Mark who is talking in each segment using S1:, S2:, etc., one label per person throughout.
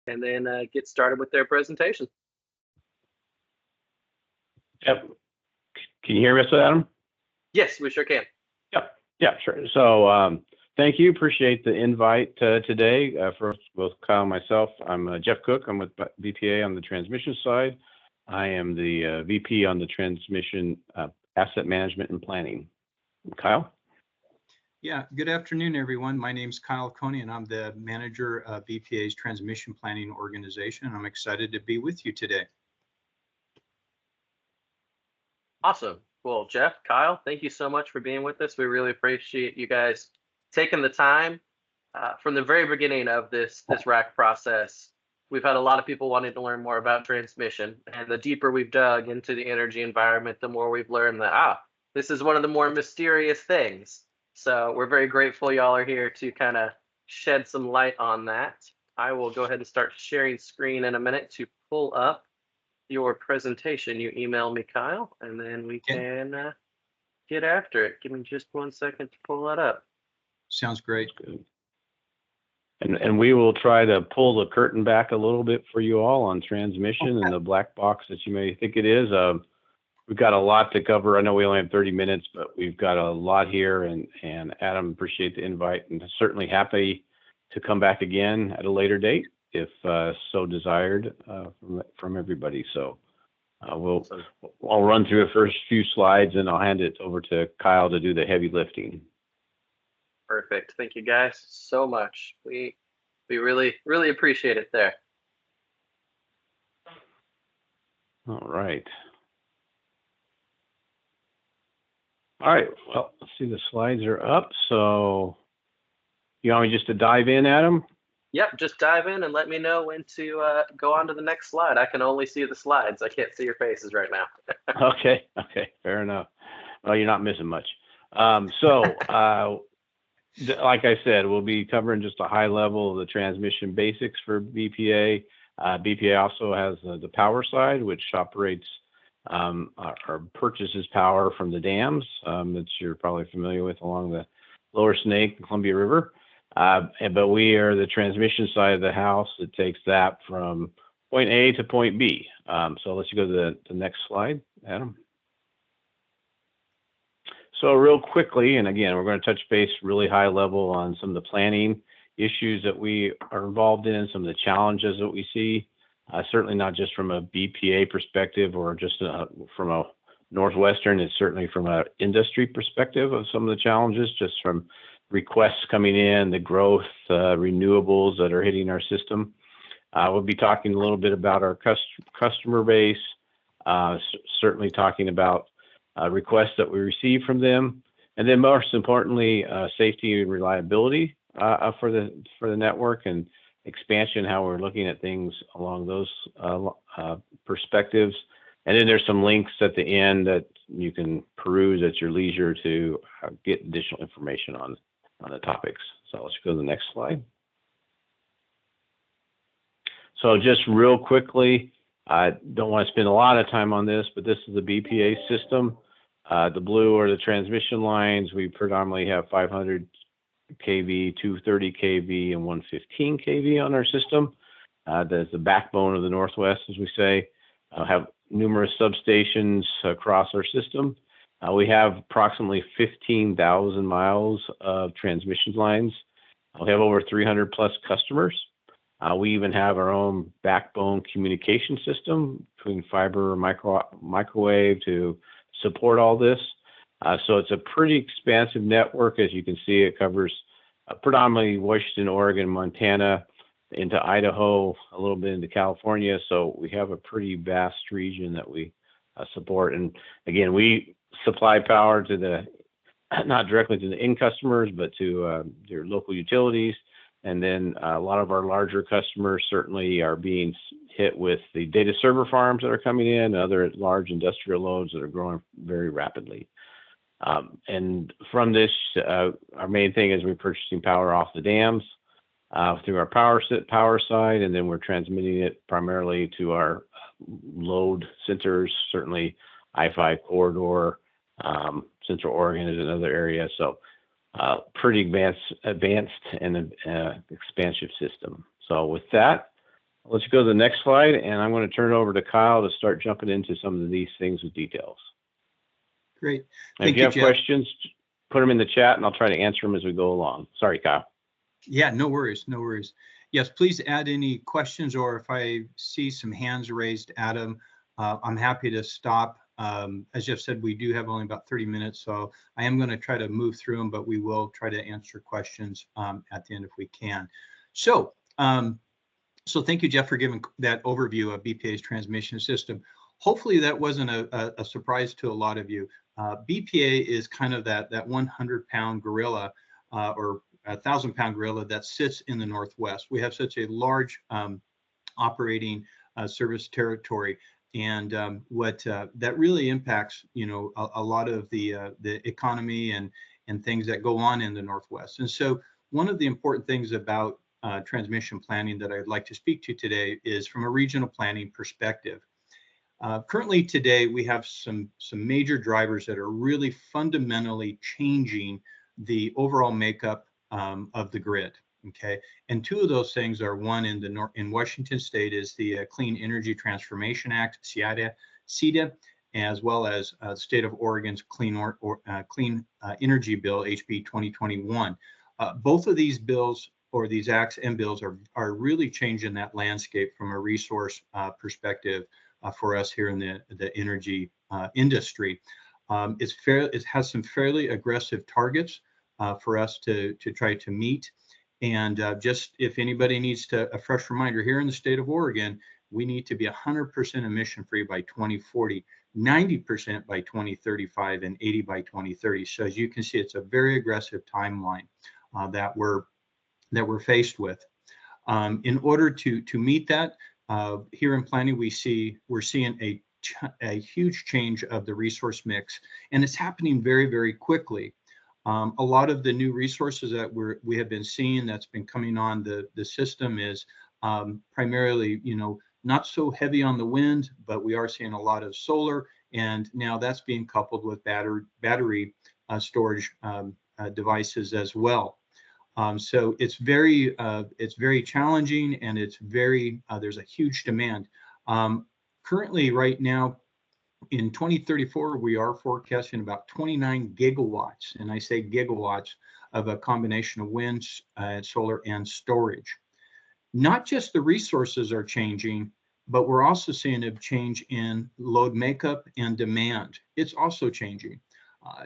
S1: and then get started with their presentation.
S2: Yep. Can you hear me, Adam?
S1: Yes, we sure can.
S2: Yep. Yeah, sure. So thank you. Appreciate the invite today. For both Kyle and myself, I'm Jeff Cook. I'm with BPA on the transmission side. I am the VP on the transmission asset management and planning. Kyle?
S3: Yeah, good afternoon, everyone. My name is Kyle Coney, and I'm the manager of BPA's transmission planning organization. I'm excited to be with you today.
S1: Awesome. Well, Jeff, Kyle, thank you so much for being with us. We really appreciate you guys taking the time. From the very beginning of this RAC process, we've had a lot of people wanting to learn more about transmission, and the deeper we've dug into the energy environment, the more we've learned that, this is one of the more mysterious things. So we're very grateful y'all are here to kind of shed some light on that. I will go ahead and start sharing screen in a minute to pull up your presentation. You email me, Kyle, and then we can get after it. Give me just 1 second to pull that up.
S3: Sounds great.
S2: And we will try to pull the curtain back a little bit for you all on transmission and the black box that you may think it is. We've got a lot to cover. I know we only have 30 minutes, but we've got a lot here. And Adam, appreciate the invite, and certainly happy to come back again at a later date if so desired from everybody. So I'll run through the first few slides, and I'll hand it over to Kyle to do the heavy lifting.
S1: Perfect. Thank you guys so much. We really, really appreciate it there.
S2: All right. All right. Well, let's see, the slides are up. So you want me just to dive in, Adam?
S1: Yep, just dive in and let me know when to go on to the next slide. I can only see the slides. I can't see your faces right now.
S2: Okay, fair enough. Well, you're not missing much. Like I said, we'll be covering just a high level of the transmission basics for BPA. BPA also has the power side, which operates or purchases power from the dams that you're probably familiar with along the Lower Snake and Columbia River. But we are the transmission side of the house that takes that from point A to point B. So let's go to the next slide, Adam. So real quickly, and again, we're going to touch base really high level on some of the planning issues that we are involved in, some of the challenges that we see, certainly not just from a BPA perspective or just from a Northwestern, it's certainly from an industry perspective of some of the challenges, just from requests coming in, the growth, renewables that are hitting our system. We'll be talking a little bit about our customer base, certainly talking about requests that we receive from them, and then most importantly, safety and reliability for the network and expansion, how we're looking at things along those perspectives. And then there's some links at the end that you can peruse at your leisure to get additional information on the topics. So let's go to the next slide. So just real quickly, I don't want to spend a lot of time on this, but this is the BPA system. The blue are the transmission lines. We predominantly have 500 kV, 230 kV, and 115 kV on our system. That's the backbone of the Northwest, as we say. Have numerous substations across our system. We have approximately 15,000 miles of transmission lines. We have over 300 plus customers. We even have our own backbone communication system between fiber, microwave to support all this. So it's a pretty expansive network. As you can see, it covers predominantly Washington, Oregon, Montana, into Idaho, a little bit into California. So we have a pretty vast region that we support. And again, we supply power to not directly to the end customers, but to their local utilities. And then a lot of our larger customers certainly are being hit with the data server farms that are coming in, and other large industrial loads that are growing very rapidly. And from this, our main thing is we're purchasing power off the dams through our power side, and then we're transmitting it primarily to our load centers, certainly I-5 corridor, Central Oregon is another area. So pretty advanced and expansive system. So with that, let's go to the next slide, and I'm going to turn it over to Kyle to start jumping into some of these things with details.
S3: Great.
S2: And if you have questions, put them in the chat, and I'll try to answer them as we go along. Sorry, Kyle.
S3: Yeah, no worries, no worries. Yes, please add any questions, or if I see some hands raised, Adam, I'm happy to stop. As Jeff said, we do have only about 30 minutes, so I am going to try to move through them, but we will try to answer questions at the end if we can. So, so thank you, Jeff, for giving that overview of BPA's transmission system. Hopefully that wasn't a surprise to a lot of you. BPA is kind of that 100-pound gorilla or 1,000-pound gorilla that sits in the Northwest. We have such a large operating service territory, and what that really impacts, you know, a lot of the economy and things that go on in the Northwest. And so one of the important things about transmission planning that I'd like to speak to today is from a regional planning perspective. Currently today, we have some major drivers that are really fundamentally changing the overall makeup of the grid. Okay, and two of those things are, one in Washington State is the Clean Energy Transformation Act, CETA, as well as State of Oregon's Clean Energy Bill, HB 2021. Both of these bills, or these acts and bills, are really changing that landscape from a resource perspective for us here in the energy industry. It has some fairly aggressive targets for us to try to meet. And just if anybody needs a fresh reminder, here in the state of Oregon, we need to be 100% emission free by 2040, 90% by 2035, and 80 by 2030. So as you can see, it's a very aggressive timeline that we're faced with. In order to meet that, here in planning, we're seeing a huge change of the resource mix, and it's happening very, very quickly. A lot of the new resources that we have been seeing that's been coming on the system is primarily, you know, not so heavy on the wind, but we are seeing a lot of solar, and now that's being coupled with battery storage devices as well. So it's very challenging, and there's a huge demand. Currently, right now, in 2034, we are forecasting about 29 gigawatts, and I say gigawatts, of a combination of wind, solar, and storage. Not just the resources are changing, but we're also seeing a change in load makeup and demand. It's also changing.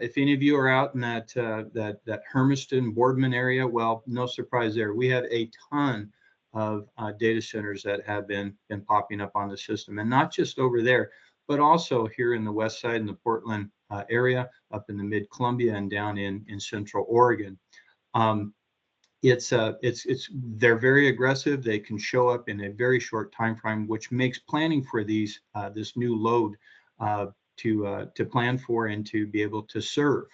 S3: If any of you are out in that Hermiston, Boardman area, well, no surprise there. We have a ton of data centers that have been popping up on the system, and not just over there, but also here in the west side in the Portland area, up in the mid-Columbia, and down in Central Oregon. They're very aggressive. They can show up in a very short time frame, which makes planning for this new load to plan for and to be able to serve.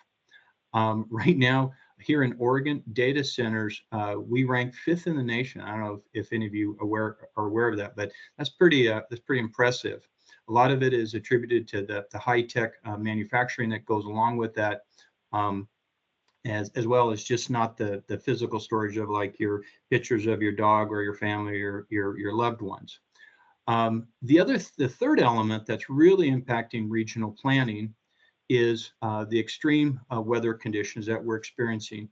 S3: Right now, here in Oregon, data centers, we rank 5th in the nation. I don't know if any of you are aware of that, but that's pretty impressive. A lot of it is attributed to the high-tech manufacturing that goes along with that, as well as just not the physical storage of, like, your pictures of your dog or your family or your loved ones. The third element that's really impacting regional planning is the extreme weather conditions that we're experiencing.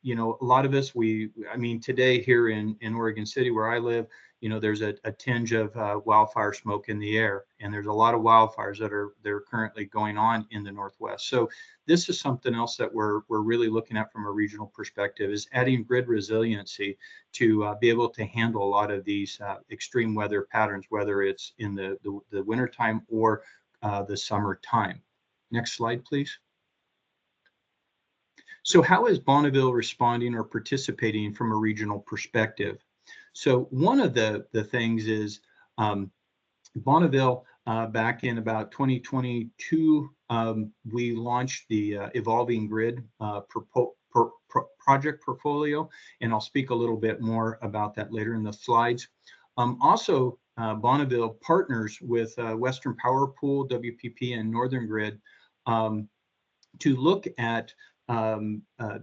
S3: You know, a lot of us, today here in Oregon City, where I live, you know, there's a tinge of wildfire smoke in the air, and there's a lot of wildfires that are currently going on in the Northwest. So this is something else that we're really looking at from a regional perspective, is adding grid resiliency to be able to handle a lot of these extreme weather patterns, whether it's in the wintertime or the summertime. Next slide, please. So how is Bonneville responding or participating from a regional perspective? So one of the things is Bonneville, back in about 2022, we launched the Evolving Grid project portfolio, and I'll speak a little bit more about that later in the slides. Also, Bonneville partners with Western Power Pool, WPP, and Northern Grid to look at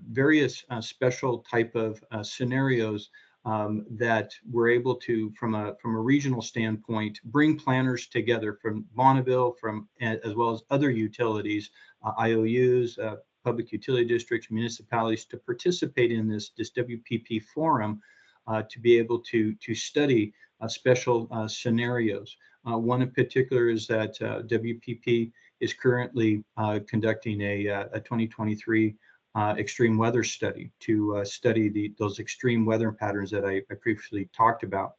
S3: various special type of scenarios that we're able to, from a regional standpoint, bring planners together from Bonneville, as well as other utilities, IOUs, public utility districts, municipalities, to participate in this WPP forum, to be able to study special scenarios. One in particular is that WPP is currently conducting a 2023 extreme weather study to study those extreme weather patterns that I previously talked about.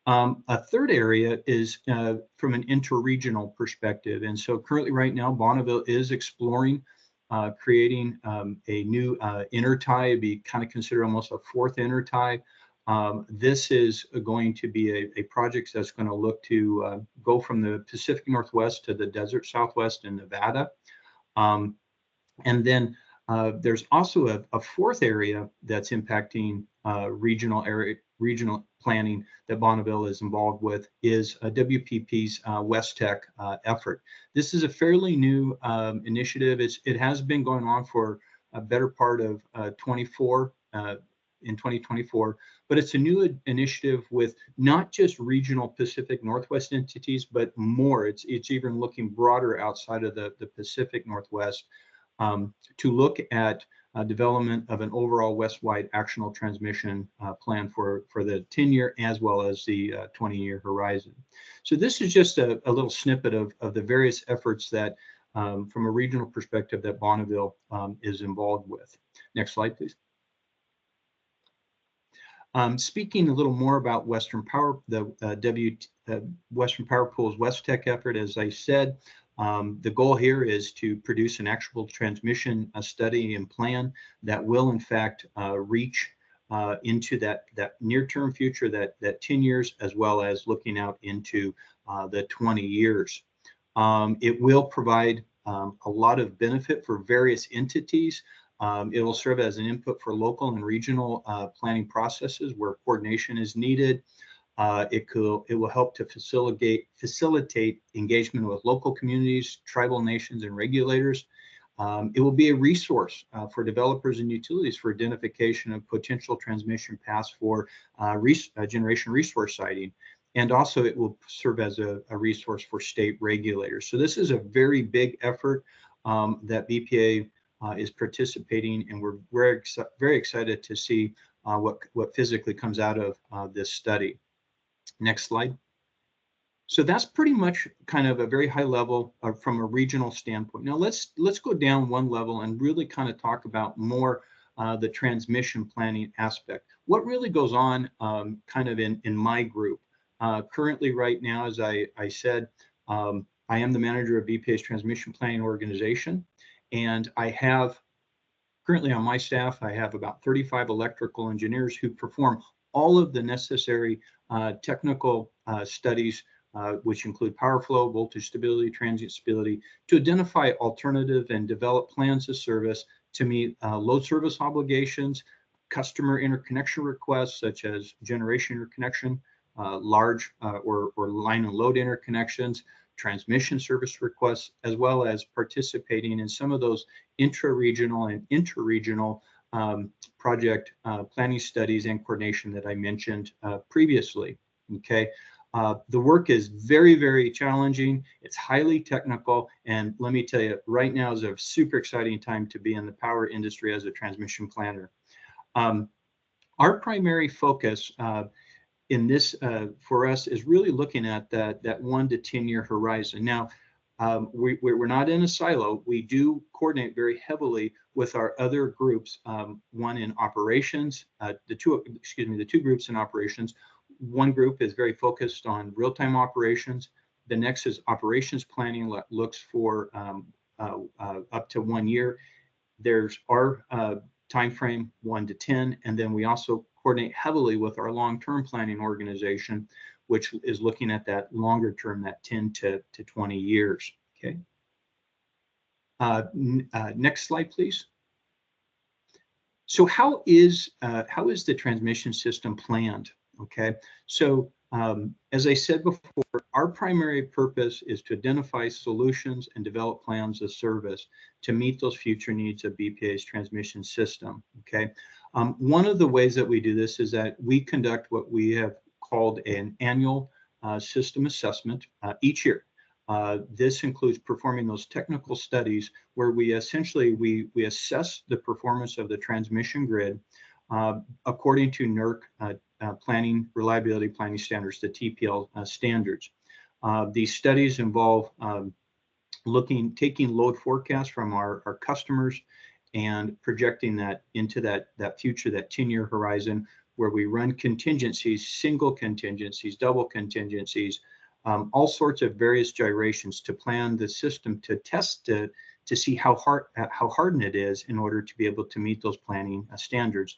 S3: A third area is from an interregional perspective. And so currently right now, Bonneville is exploring creating a new intertie. It'd be kind of considered almost a fourth intertie. This is going to be a project that's going to look to go from the Pacific Northwest to the desert Southwest in Nevada. And then there's also a fourth area that's impacting regional planning that Bonneville is involved with, is WPP's West Tech effort. This is a fairly new initiative. It has been going on for a better part of 2024, but it's a new initiative with not just regional Pacific Northwest entities, but more. It's even looking broader outside of the Pacific Northwest, to look at development of an overall west-wide actionable transmission plan for the 10-year as well as the 20-year horizon. So this is just a little snippet of the various efforts that, from a regional perspective, that Bonneville is involved with. Next slide, please. Speaking a little more about Western Power, Western Power Pool's West Tech effort, as I said, the goal here is to produce an actual transmission study and plan that will, in fact, reach into that near-term future, that 10 years, as well as looking out into the 20 years. It will provide a lot of benefit for various entities. It will serve as an input for local and regional planning processes where coordination is needed. It will help to facilitate engagement with local communities, tribal nations, and regulators. It will be a resource for developers and utilities for identification of potential transmission paths for generation resource siting. And also it will serve as a resource for state regulators. So this is a very big effort that BPA is participating, and we're very excited to see what physically comes out of this study. Next slide. So that's pretty much kind of a very high level from a regional standpoint. Now let's go down one level and really kind of talk about more the transmission planning aspect. What really goes on kind of in my group? Currently right now, as I said, I am the manager of BPA's transmission planning organization, and I have currently on my staff, I have about 35 electrical engineers who perform all of the necessary technical studies, which include power flow, voltage stability, transient stability, to identify alternative and develop plans of service to meet load service obligations, customer interconnection requests, such as generation interconnection, large or line and load interconnections, transmission service requests, as well as participating in some of those intra-regional and interregional project planning studies and coordination that I mentioned previously. Okay, the work is very, very challenging. It's highly technical, and let me tell you, right now is a super exciting time to be in the power industry as a transmission planner. Our primary focus in this for us is really looking at that 1 to 10 year horizon. Now, we're not in a silo. We do coordinate very heavily with our other groups. One in operations, the two groups in operations. One group is very focused on real-time operations. The next is operations planning, looks for up to 1 year. There's our time frame 1 to 10, and then we also coordinate heavily with our long-term planning organization, which is looking at that longer term, that 10 to 20 years. Okay. Next slide, please. So how is the transmission system planned? Okay. So as I said before, our primary purpose is to identify solutions and develop plans of service to meet those future needs of BPA's transmission system. Okay. One of the ways that we do this is that we conduct what we have called an annual system assessment each year. This includes performing those technical studies where we essentially we assess the performance of the transmission grid according to NERC planning reliability planning standards, the TPL standards. These studies involve taking load forecasts from our customers and projecting that into that future, that 10-year horizon, where we run contingencies, single contingencies, double contingencies, all sorts of various gyrations to plan the system to test it to see how hardened it is in order to be able to meet those planning standards.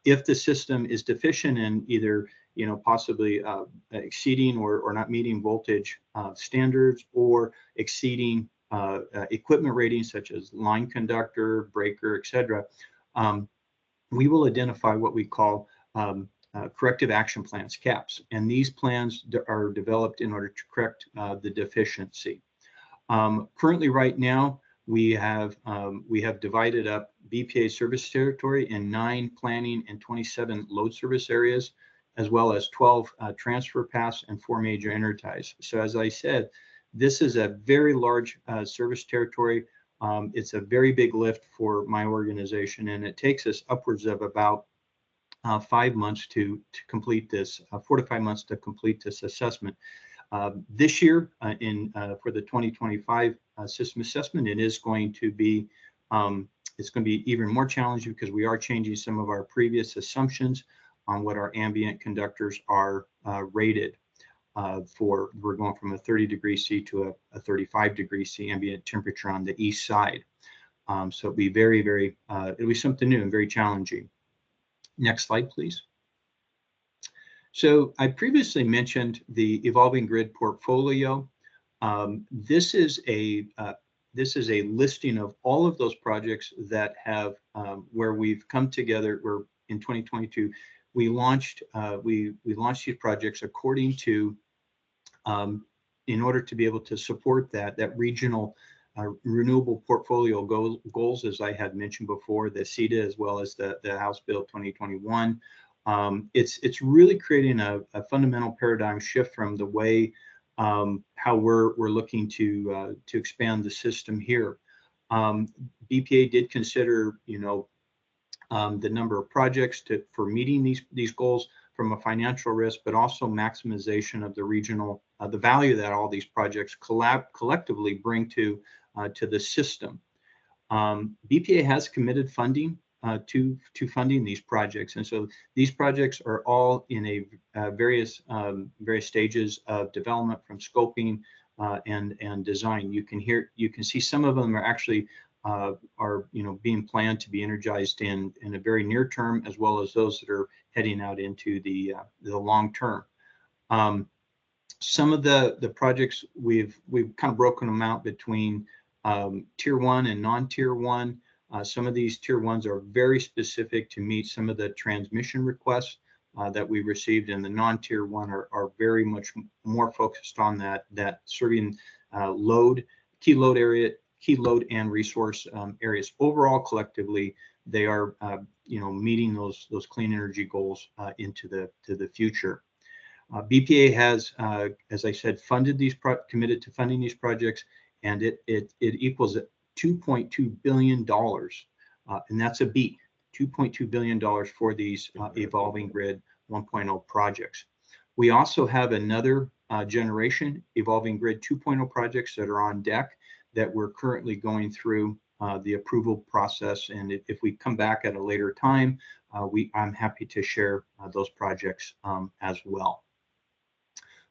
S3: If the system is deficient in either possibly exceeding or not meeting voltage standards, or exceeding equipment ratings such as line conductor, breaker, etc., we will identify what we call corrective action plans, CAPs, and these plans are developed in order to correct the deficiency. Currently, right now, we have divided up BPA service territory in 9 planning and 27 load service areas, as well as 12 transfer paths and 4 major interties. So as I said, this is a very large service territory. It's a very big lift for my organization, and it takes us upwards of about 5 months to complete this, 4 to 5 months to complete this assessment. This year, for the 2025 system assessment, it is going to be even more challenging because we are changing some of our previous assumptions on what our ambient conductors are rated for. We're going from a 30 degrees C to a 35 degrees C ambient temperature on the east side. So it'll be it'll be something new and very challenging. Next slide, please. So I previously mentioned the evolving grid portfolio. This is a listing of all of those projects that have where we've come together. Where in 2022 we launched these projects according to in order to be able to support that regional renewable portfolio goals, as I had mentioned before, the CETA as well as the House Bill 2021. It's really creating a fundamental paradigm shift from the way how we're looking to expand the system here. BPA did consider the number of projects for meeting these goals from a financial risk, but also maximization of the regional the value that all these projects collectively bring to the system. BPA has committed funding to funding these projects, and so these projects are all in various stages of development, from scoping and design. You can see some of them are actually being planned to be energized in a very near term, as well as those that are heading out into the long term. Some of the projects we've kind of broken them out between tier 1 and non-tier 1. Some of these tier 1s are very specific to meet some of the transmission requests that we received, and the non-tier 1 are very much more focused on that serving key load and resource areas. Overall, collectively, they are meeting those clean energy goals into the future. BPA has, as I said, committed to funding these projects, and it equals $2.2 billion, and that's a B, $2.2 billion for these evolving grid 1.0 projects. We also have another generation evolving grid 2.0 projects that are on deck that we're currently going through the approval process, and if we come back at a later time, I'm happy to share those projects as well.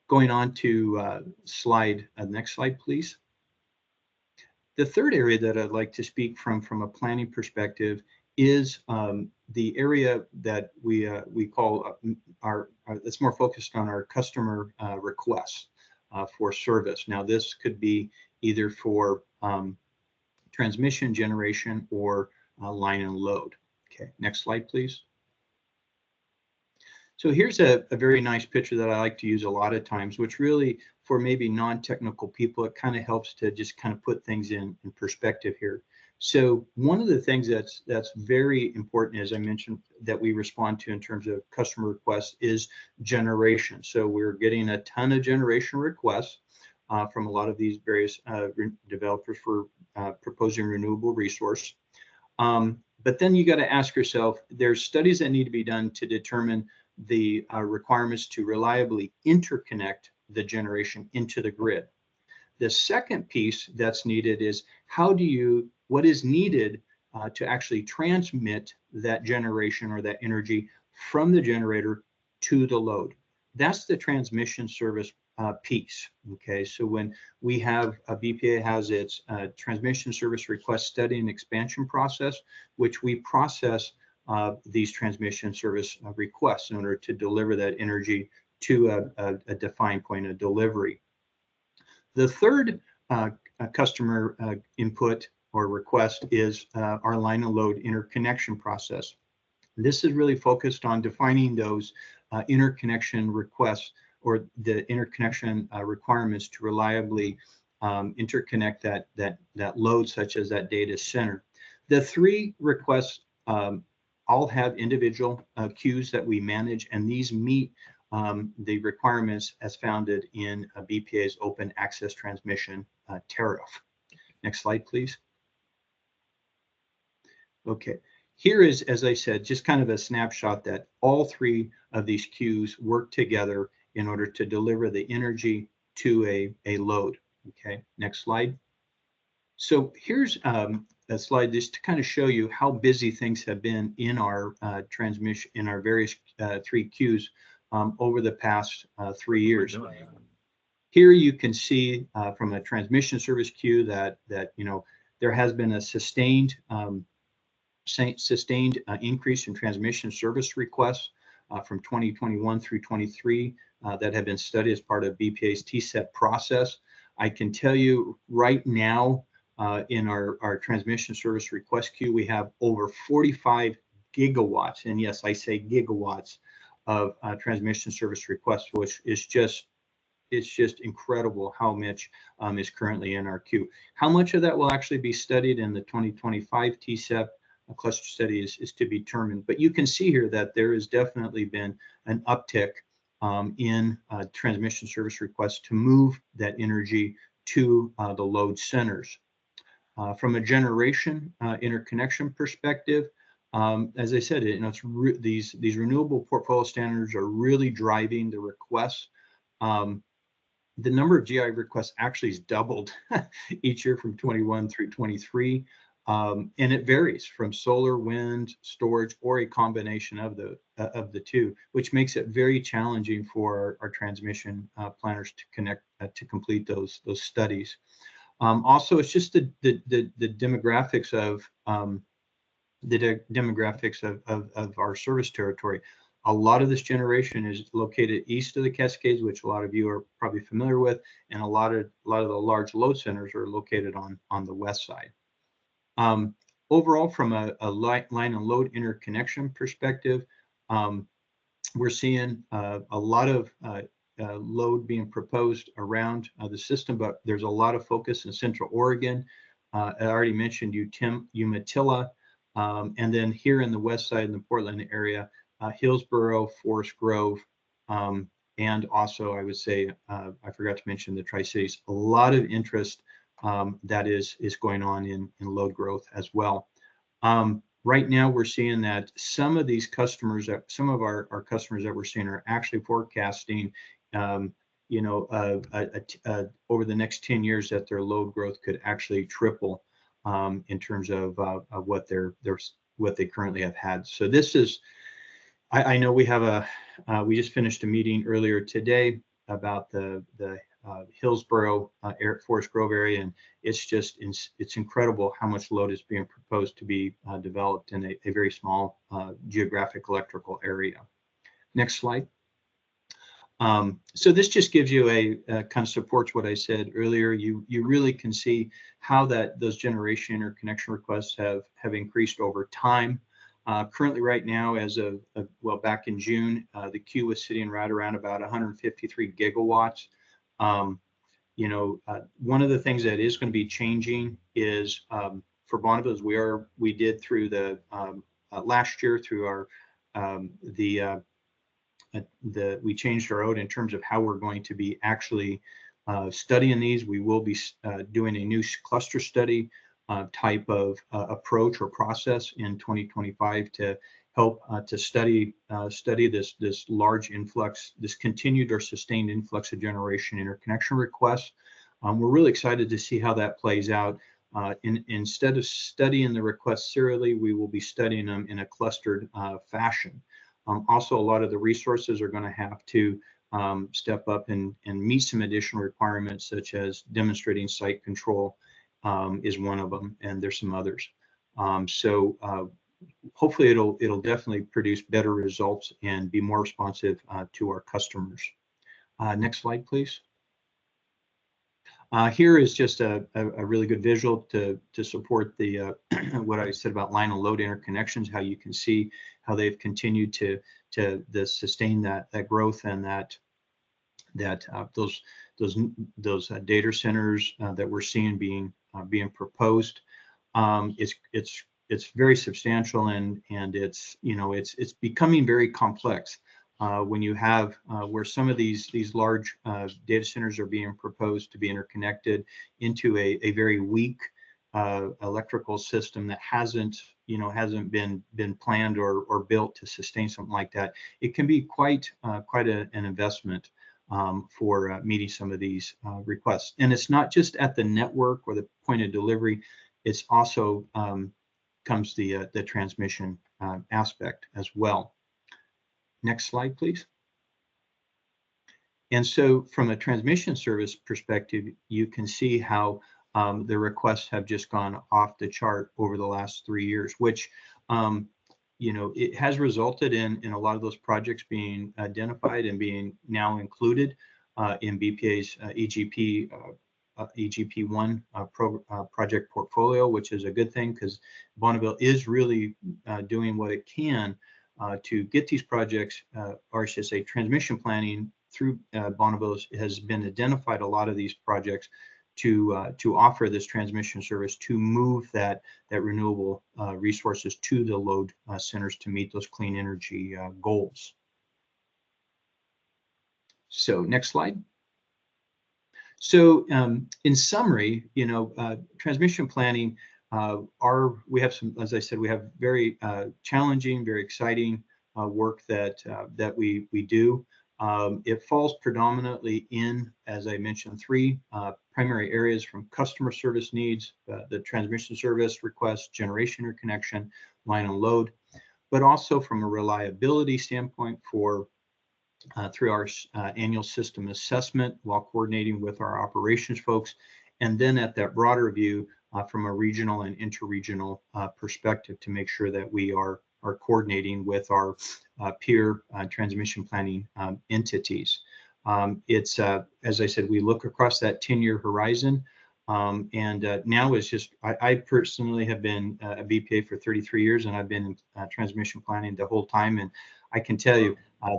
S3: Going on to next slide, please. The third area that I'd like to speak from a planning perspective is the area that we call that's more focused on our customer requests for service. Now, this could be either for transmission, generation, or line and load. Okay, next slide, please. So here's a very nice picture that I like to use a lot of times, which really, for maybe non-technical people, it kind of helps to just kind of put things in perspective here. So one of the things that's very important, as I mentioned, that we respond to in terms of customer requests is generation. So we're getting a ton of generation requests from a lot of these various developers for proposing renewable resource. But then you got to ask yourself, there's studies that need to be done to determine the requirements to reliably interconnect the generation into the grid. The second piece that's needed is what is needed to actually transmit that generation or that energy from the generator to the load. That's the transmission service piece. Okay, so when we have BPA has its transmission service request study and expansion process, which we process these transmission service requests in order to deliver that energy to a defined point of delivery. The third customer input or request is our line and load interconnection process. This is really focused on defining those interconnection requests or the interconnection requirements to reliably interconnect that load, such as that data center. The three requests all have individual queues that we manage, and these meet the requirements as founded in BPA's open access transmission tariff. Next slide, please. Okay, here is, as I said, just kind of a snapshot that all three of these queues work together in order to deliver the energy to a load. Okay, next slide. So here's a slide just to kind of show you how busy things have been in our transmission, in our various three queues over the past 3 years. Here you can see from a transmission service queue that there has been a sustained increase in transmission service requests from 2021 through 23 that have been studied as part of BPA's TSEP process. I can tell you right now in our transmission service request queue, we have over 45 gigawatts, and yes, I say gigawatts of transmission service requests, which is it's just incredible how much is currently in our queue. How much of that will actually be studied in the 2025 TSEP cluster study is to be determined. But you can see here that there has definitely been an uptick in transmission service requests to move that energy to the load centers. From a generation interconnection perspective, as I said, these renewable portfolio standards are really driving the requests. The number of GI requests actually has doubled each year from 21 through 23. And it varies from solar, wind, storage, or a combination of the two, which makes it very challenging for our transmission planners to complete those studies. Also, it's just the demographics of our service territory. A lot of this generation is located east of the Cascades, which a lot of you are probably familiar with, and a lot of the large load centers are located on the west side. Overall, from a line and load interconnection perspective, we're seeing a lot of load being proposed around the system, but there's a lot of focus in Central Oregon. I already mentioned Umatilla, and then here in the west side in the Portland area, Hillsboro, Forest Grove, and also I would say, I forgot to mention the Tri-Cities. A lot of interest that is going on in load growth as well. Right now, we're seeing that some of these customers, some of our customers that we're seeing are actually forecasting, over the next 10 years that their load growth could actually triple in terms of what they currently have had. So this is, I know we have we just finished a meeting earlier today about the Hillsboro Forest Grove area, and it's incredible how much load is being proposed to be developed in a very small geographic electrical area. Next slide. So this just gives you a kind of supports what I said earlier. You really can see how those generation interconnection requests have increased over time. Currently, right now, as of back in June, the queue was sitting right around about 153 gigawatts. One of the things that is going to be changing is for Bonneville is we did through the last year through our we changed our out in terms of how we're going to be actually studying these. We will be doing a new cluster study type of approach or process in 2025 to help to study this large influx, this continued or sustained influx of generation interconnection requests. We're really excited to see how that plays out. Instead of studying the requests serially, we will be studying them in a clustered fashion. Also, a lot of the resources are going to have to step up and meet some additional requirements, such as demonstrating site control is one of them, and there's some others. Hopefully it'll definitely produce better results and be more responsive to our customers. Next slide, please. Here is just a really good visual to support the what I said about line and load interconnections, how you can see how they've continued to sustain that growth and those data centers that we're seeing being proposed. It's very substantial, and it's becoming very complex. When you have where some of these large data centers are being proposed to be interconnected into a very weak electrical system that hasn't been planned or built to sustain something like that, it can be quite an investment for meeting some of these requests. And it's not just at the network or the point of delivery; it's also comes the transmission aspect as well. Next slide, please. And so from a transmission service perspective, you can see how the requests have just gone off the chart over the last 3 years, which, it has resulted in a lot of those projects being identified and being now included in BPA's EGP1 project portfolio, which is a good thing because Bonneville is really doing what it can to get these projects, or I should say transmission planning through Bonneville has been identified a lot of these projects to offer this transmission service to move that renewable resources to the load centers to meet those clean energy goals. So next slide. So in summary, transmission planning, we have some, as I said, we have very challenging, very exciting work that we do. It falls predominantly in, as I mentioned, 3 primary areas: from customer service needs, the transmission service requests, generation interconnection, line and load, but also from a reliability standpoint through our annual system assessment while coordinating with our operations folks, and then at that broader view from a regional and interregional perspective to make sure that we are coordinating with our peer transmission planning entities. It's as I said, we look across that 10-year horizon, and now is just I personally have been a BPA for 33 years, and I've been in transmission planning the whole time, and I can tell you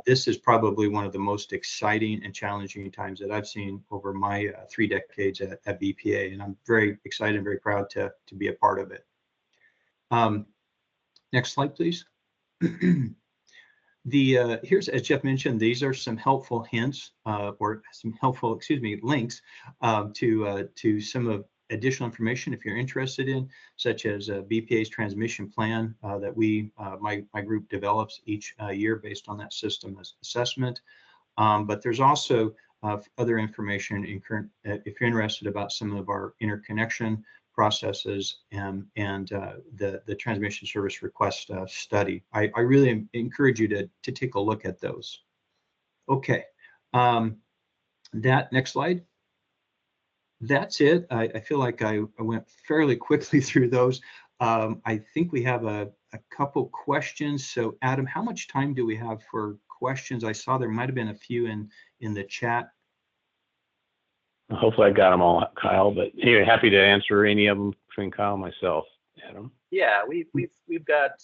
S3: this is probably one of the most exciting and challenging times that I've seen over my 3 decades at BPA, and I'm very excited and very proud to be a part of it. Next slide, please. Here's, as Jeff mentioned, these are some helpful hints or some helpful, links to some of additional information if you're interested in, such as BPA's transmission plan that my group develops each year based on that system assessment. But there's also other information if you're interested about some of our interconnection processes and the transmission service request study. I really encourage you to take a look at those. Okay, next slide. That's it. I feel like I went fairly quickly through those. I think we have a couple questions. So Adam, how much time do we have for questions? I saw there might have been a few in the chat.
S2: Hopefully I got them all, Kyle, but anyway, happy to answer any of them between Kyle and myself. Adam?
S1: Yeah, we've got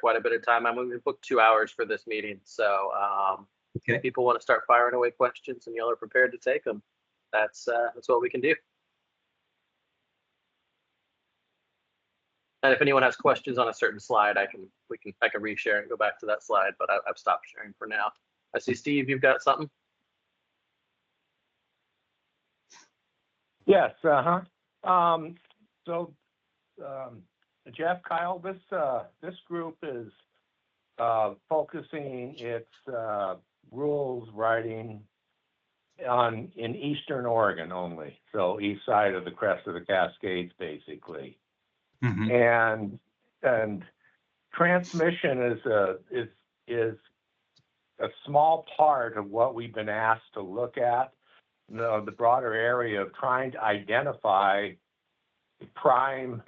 S1: quite a bit of time. I mean, we booked 2 hours for this meeting, so
S3: Okay.
S1: if people want to start firing away questions and y'all are prepared to take them, that's what we can do. And if anyone has questions on a certain slide, I can reshare and go back to that slide, but I've stopped sharing for now. I see Steve, you've got something.
S4: Yes. So, Jeff, Kyle, this group is focusing its rules writing in Eastern Oregon only, so east side of the crest of the Cascades, basically.
S3: Mm-hmm.
S4: And transmission is a small part of what we've been asked to look at. The broader area of trying to identify prime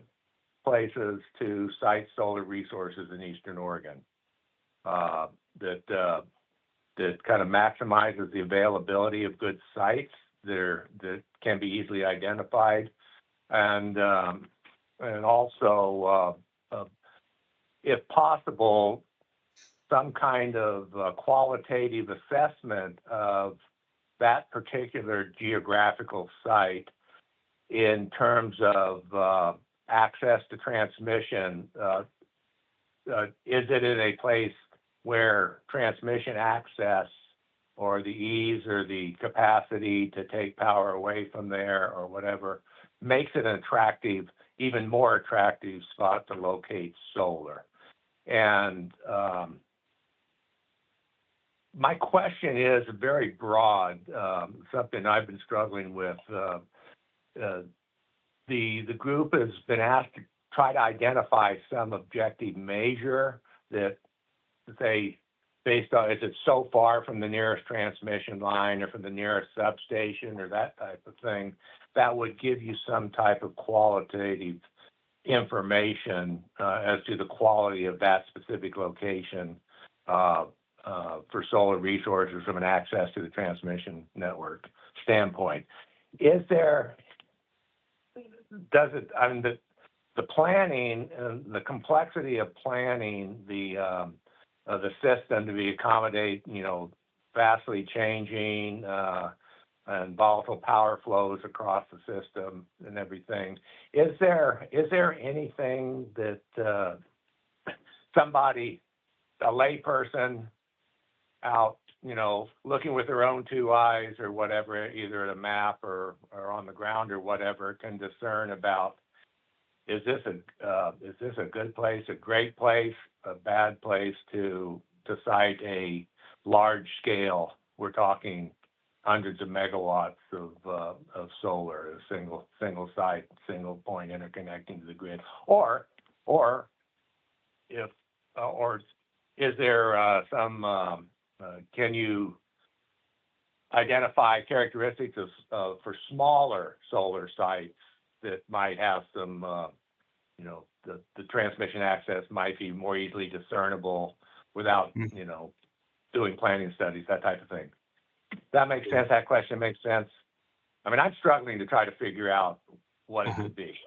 S4: places to site solar resources in Eastern Oregon that kind of maximizes the availability of good sites that can be easily identified, and also, if possible, some kind of qualitative assessment of that particular geographical site in terms of access to transmission. Is it in a place where transmission access or the ease or the capacity to take power away from there or whatever makes it an attractive, even more attractive spot to locate solar? And my question is very broad, something I've been struggling with. The group has been asked to try to identify some objective measure that, say, based on, is it so far from the nearest transmission line or from the nearest substation or that type of thing, that would give you some type of qualitative information as to the quality of that specific location for solar resources from an access to the transmission network standpoint. Is there, the planning and the complexity of planning the system to be accommodate, vastly changing and volatile power flows across the system and everything. Is there anything that somebody, a layperson out, looking with their own two eyes or whatever, either at a map or on the ground or whatever, can discern about, is this a good place, a great place, a bad place to site a large scale? We're talking hundreds of megawatts of solar, a single site, single point interconnecting to the grid, or is there some? Can you identify characteristics for smaller solar sites that might have some, the transmission access might be more easily discernible without, doing planning studies, that type of thing? That makes sense? That question makes sense? I mean, I'm struggling to try to figure out what it could be.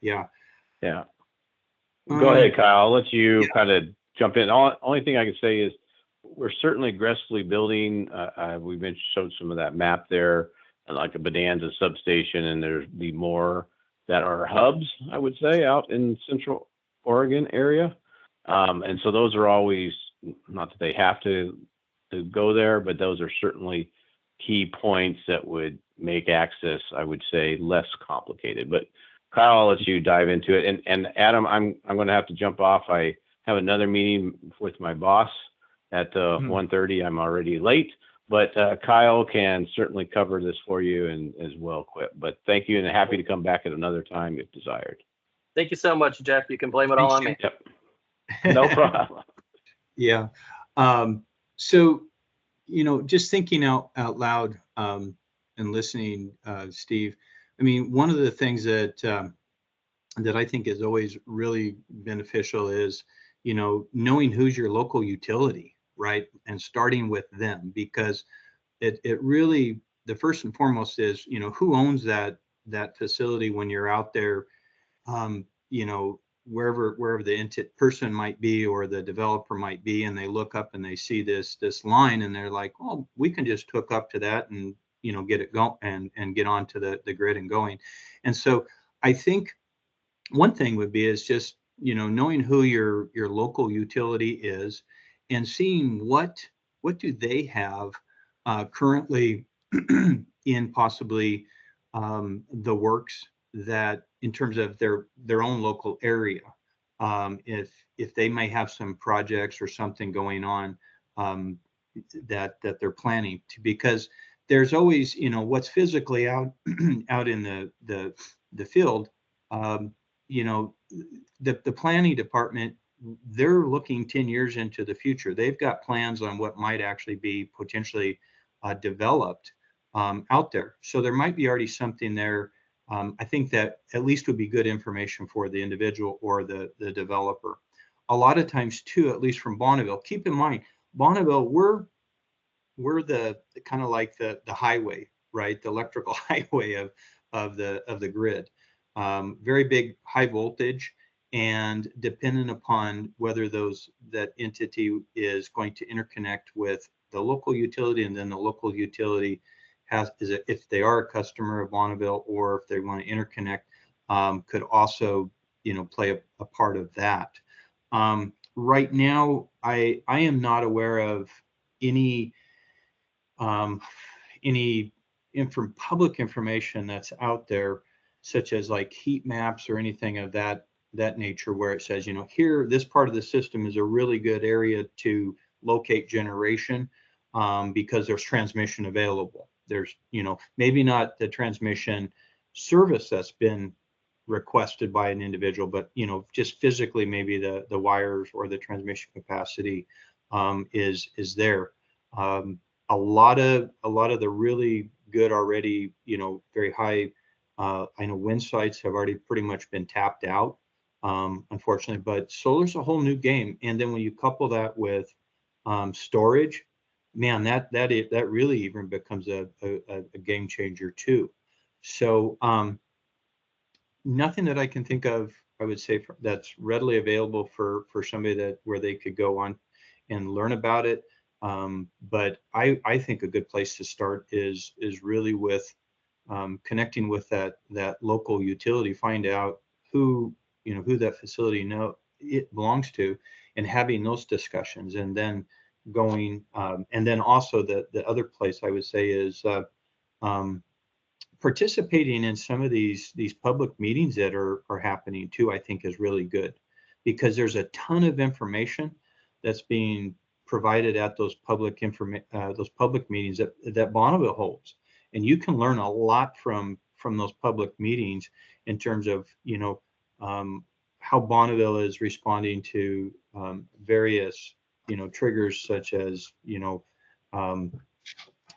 S3: Yeah.
S2: Yeah. Go ahead, Kyle. I'll let you kind of jump in. Only thing I can say is we're certainly aggressively building. We've been showed some of that map there, like a Bonanza substation, and there's be more that are hubs, I would say, out in Central Oregon area. And so those are always, not that they have to go there, but those are certainly key points that would make access, I would say, less complicated. But Kyle, I'll let you dive into it. And Adam, I'm going to have to jump off. I have another meeting with my boss at 1:30. I'm already late, but Kyle can certainly cover this for you and is well equipped. But thank you, and happy to come back at another time if desired.
S1: Thank you so much, Jeff. You can blame it all on me.
S2: Yep. No problem.
S3: Yeah. So, just thinking out loud and listening, Steve, I mean, one of the things that I think is always really beneficial is, knowing who's your local utility, right? And starting with them, because it really, the first and foremost is, who owns that facility when you're out there, wherever the person might be or the developer might be, and they look up and they see this line and they're like, oh, we can just hook up to that and get it going and get onto the grid and going. And so I think one thing would be is just, knowing who your local utility is and seeing what do they have currently in possibly the works, that in terms of their own local area. If they may have some projects or something going on um, that they're planning to, because there's always, what's physically out out in the field. um, the planning department, they're looking 10 years into the future. They've got plans on what might actually be potentially developed out there. So there might be already something there. I think that at least would be good information for the individual or the developer. A lot of times too, at least from Bonneville, keep in mind, Bonneville, we're the kind of like the highway, right? The electrical highway of the grid. Very big high voltage, and dependent upon whether that entity is going to interconnect with the local utility, and then the local utility if they are a customer of Bonneville, or if they want to interconnect, could also play a part of that. Right now, I am not aware of any um, any public information that's out there, such as like heat maps or anything of that nature, where it says, here, this part of the system is a really good area to locate generation, because there's transmission available. There's, maybe not the transmission service that's been requested by an individual, but just physically, maybe the wires or the transmission capacity is there. A lot of the really good already, very high, I know wind sites have already pretty much been tapped out, unfortunately, but solar's a whole new game. And then when you couple that with storage, man, that really even becomes a game changer too. So nothing that I can think of, I would say, that's readily available for somebody where they could go on and learn about it. But I think a good place to start is really with connecting with that local utility, find out who that facility it belongs to, and having those discussions, and then going, and then also the other place I would say is um, participating in some of these public meetings that are happening too. I think is really good, because there's a ton of information that's being provided at those public meetings that Bonneville holds, and you can learn a lot from those public meetings in terms of how Bonneville is responding to various triggers, such as um,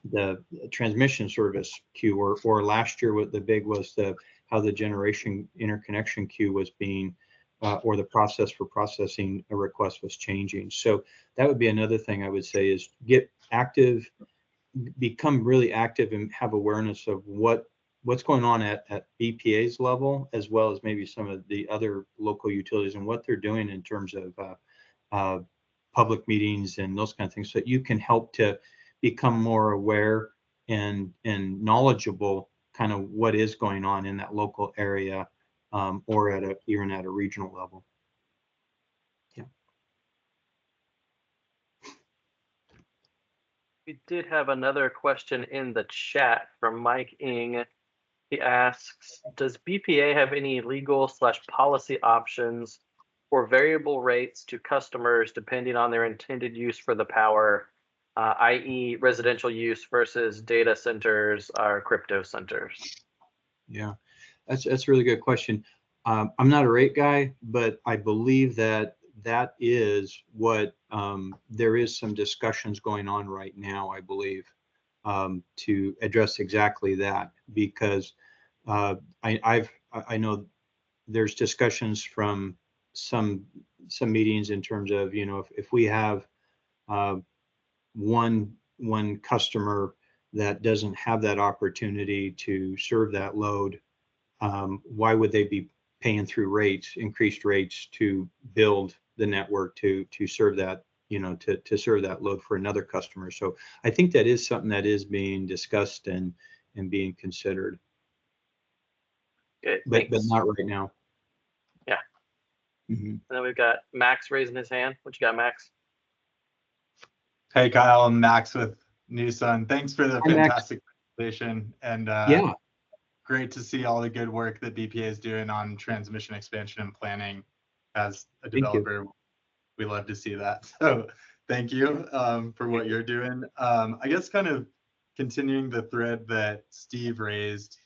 S3: the transmission service queue, or last year what the big was how the generation interconnection queue was being or the process for processing a request was changing. So that would be another thing I would say, is get active, become really active, and have awareness of what's going on at BPA's level, as well as maybe some of the other local utilities, and what they're doing in terms of public meetings and those kind of things, so that you can help to become more aware and knowledgeable kind of what is going on in that local area, or even at a regional level. Yeah.
S1: We did have another question in the chat from Mike Ing. He asks, does BPA have any legal/policy options for variable rates to customers depending on their intended use for the power, i.e. residential use versus data centers or crypto centers?
S3: Yeah, that's a really good question. I'm not a rate guy, but I believe that is what there is some discussions going on right now, I believe, to address exactly that, because I know there's discussions from some meetings in terms of, if we have one customer that doesn't have that opportunity to serve that load, why would they be paying through increased rates to build the network to serve that, to serve that load for another customer? So I think that is something that is being discussed and being considered.
S1: Good.
S3: but
S1: Thanks.
S3: not right now.
S1: Yeah.
S3: Mhm.
S1: And then we've got Max raising his hand. What you got, Max?
S5: Hey, Kyle, I'm Max with New Sun. Thanks for the
S3: Hi, Max.
S5: fantastic presentation, and
S3: Yeah,
S5: great to see all the good work that BPA is doing on transmission expansion and planning. As a
S3: Thank you.
S5: developer, we love to see that. So thank you for what you're doing. I guess kind of continuing the thread that Steve raised,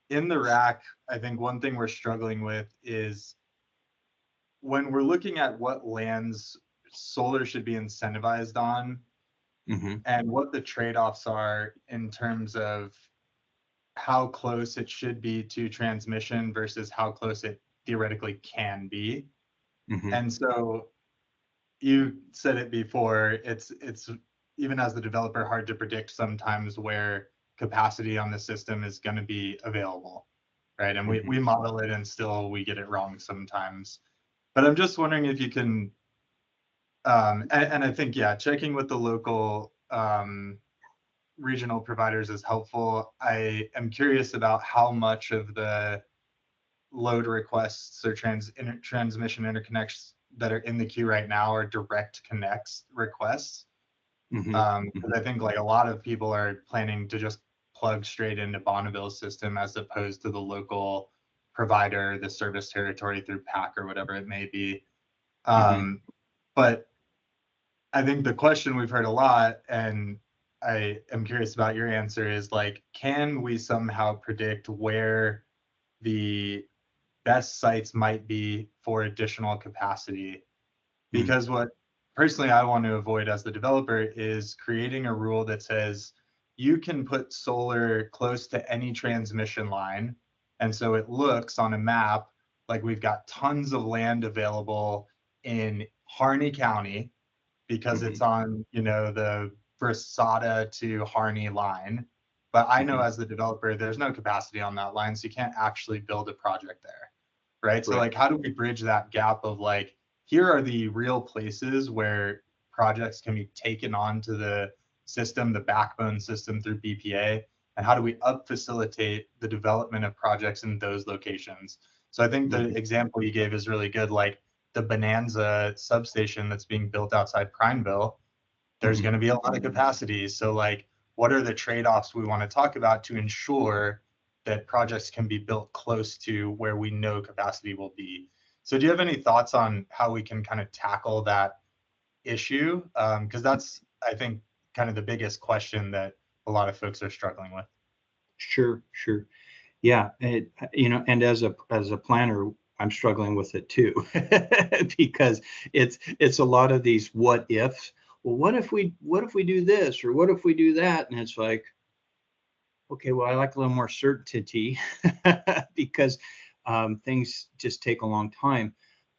S5: in the rack, I think one thing we're struggling with is when we're looking at what lands solar should be incentivized on,
S3: Mhm.
S5: and what the trade-offs are in terms of how close it should be to transmission versus how close it theoretically can be.
S3: Mhm.
S5: And so you said it before, it's even as the developer hard to predict sometimes where capacity on the system is going to be available, right? And we model it and still we get it wrong sometimes. But I'm just wondering if you can, and I think, yeah, checking with the local regional providers is helpful. I am curious about how much of the load requests or transmission interconnects that are in the queue right now are direct connects requests.
S3: Mhm.
S5: 'Cause I think like a lot of people are planning to just plug straight into Bonneville's system as opposed to the local provider, the service territory through PAC or whatever it may be. But I think the question we've heard a lot, and I am curious about your answer, is like, can we somehow predict where the best sites might be for additional capacity? Because what personally I want to avoid as the developer is creating a rule that says you can put solar close to any transmission line. And so it looks on a map like we've got tons of land available in Harney County because it's on, the Versada to Harney line. But I know as the developer, there's no capacity on that line, so you can't actually build a project there, right? So like, how do we bridge that gap of like, here are the real places where projects can be taken onto the system, the backbone system through BPA, and how do we facilitate the development of projects in those locations? So I think the example you gave is really good. Like, the Bonanza substation that's being built outside Prineville, there's going to be a lot of capacity. So like, what are the trade-offs we want to talk about to ensure that projects can be built close to where we know capacity will be? So do you have any thoughts on how we can kind of tackle that issue? Because that's, I think, kind of the biggest question that a lot of folks are struggling with.
S3: Sure. Yeah, and as a planner, I'm struggling with it too, because it's a lot of these what ifs. Well, what if we do this, or what if we do that? And it's like, okay, well, I like a little more certainty because things just take a long time.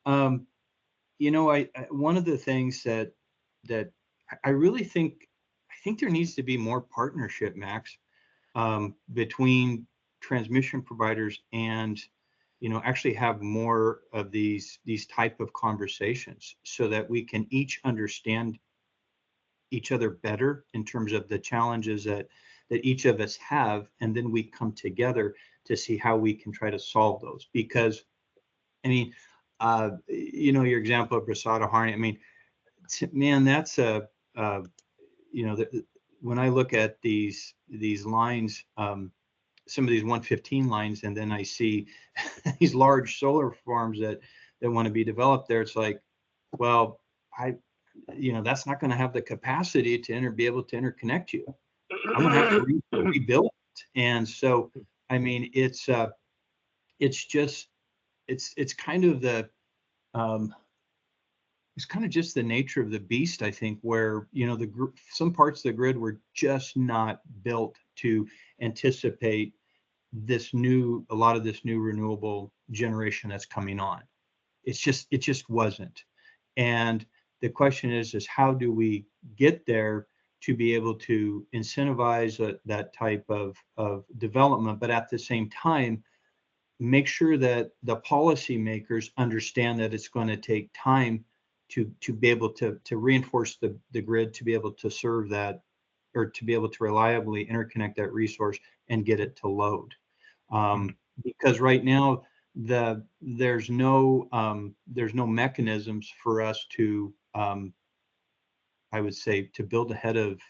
S3: I one of the things that I really think there needs to be more partnership, Max, between transmission providers and actually have more of these type of conversations so that we can each understand each other better in terms of the challenges that each of us have, and then we come together to see how we can try to solve those. Because I mean, your example of Brasada Harney, I mean, man, that's when I look at these lines, some of these 115 lines, and then I see these large solar farms that want to be developed there. It's like, well, that's not going to have the capacity to be able to interconnect you. I'm going to have to rebuild it. And so, I mean, it's just, it's kind of it's kind of just the nature of the beast, I think, where, some parts of the grid were just not built to anticipate a lot of this new renewable generation that's coming on. It just wasn't. And the question is how do we get there to be able to incentivize that type of development, but at the same time, make sure that the policymakers understand that it's going to take time to be able to reinforce the grid, to be able to serve that, or to be able to reliably interconnect that resource and get it to load. because right now there's no mechanisms for us to I would say to build ahead of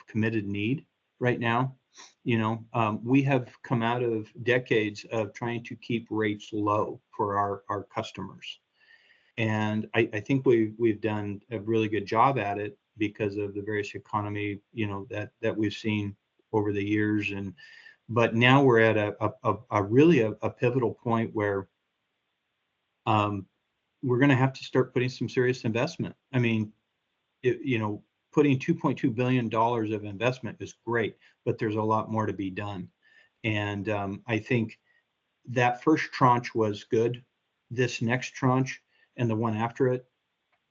S3: committed need right now. We have come out of decades of trying to keep rates low for our customers. And I think we've done a really good job at it because of the various economy, that we've seen over the years. But now we're at a really a pivotal point where we're going to have to start putting some serious investment. I mean, putting $2.2 billion of investment is great, but there's a lot more to be done. And I think that first tranche was good. This next tranche and the one after it,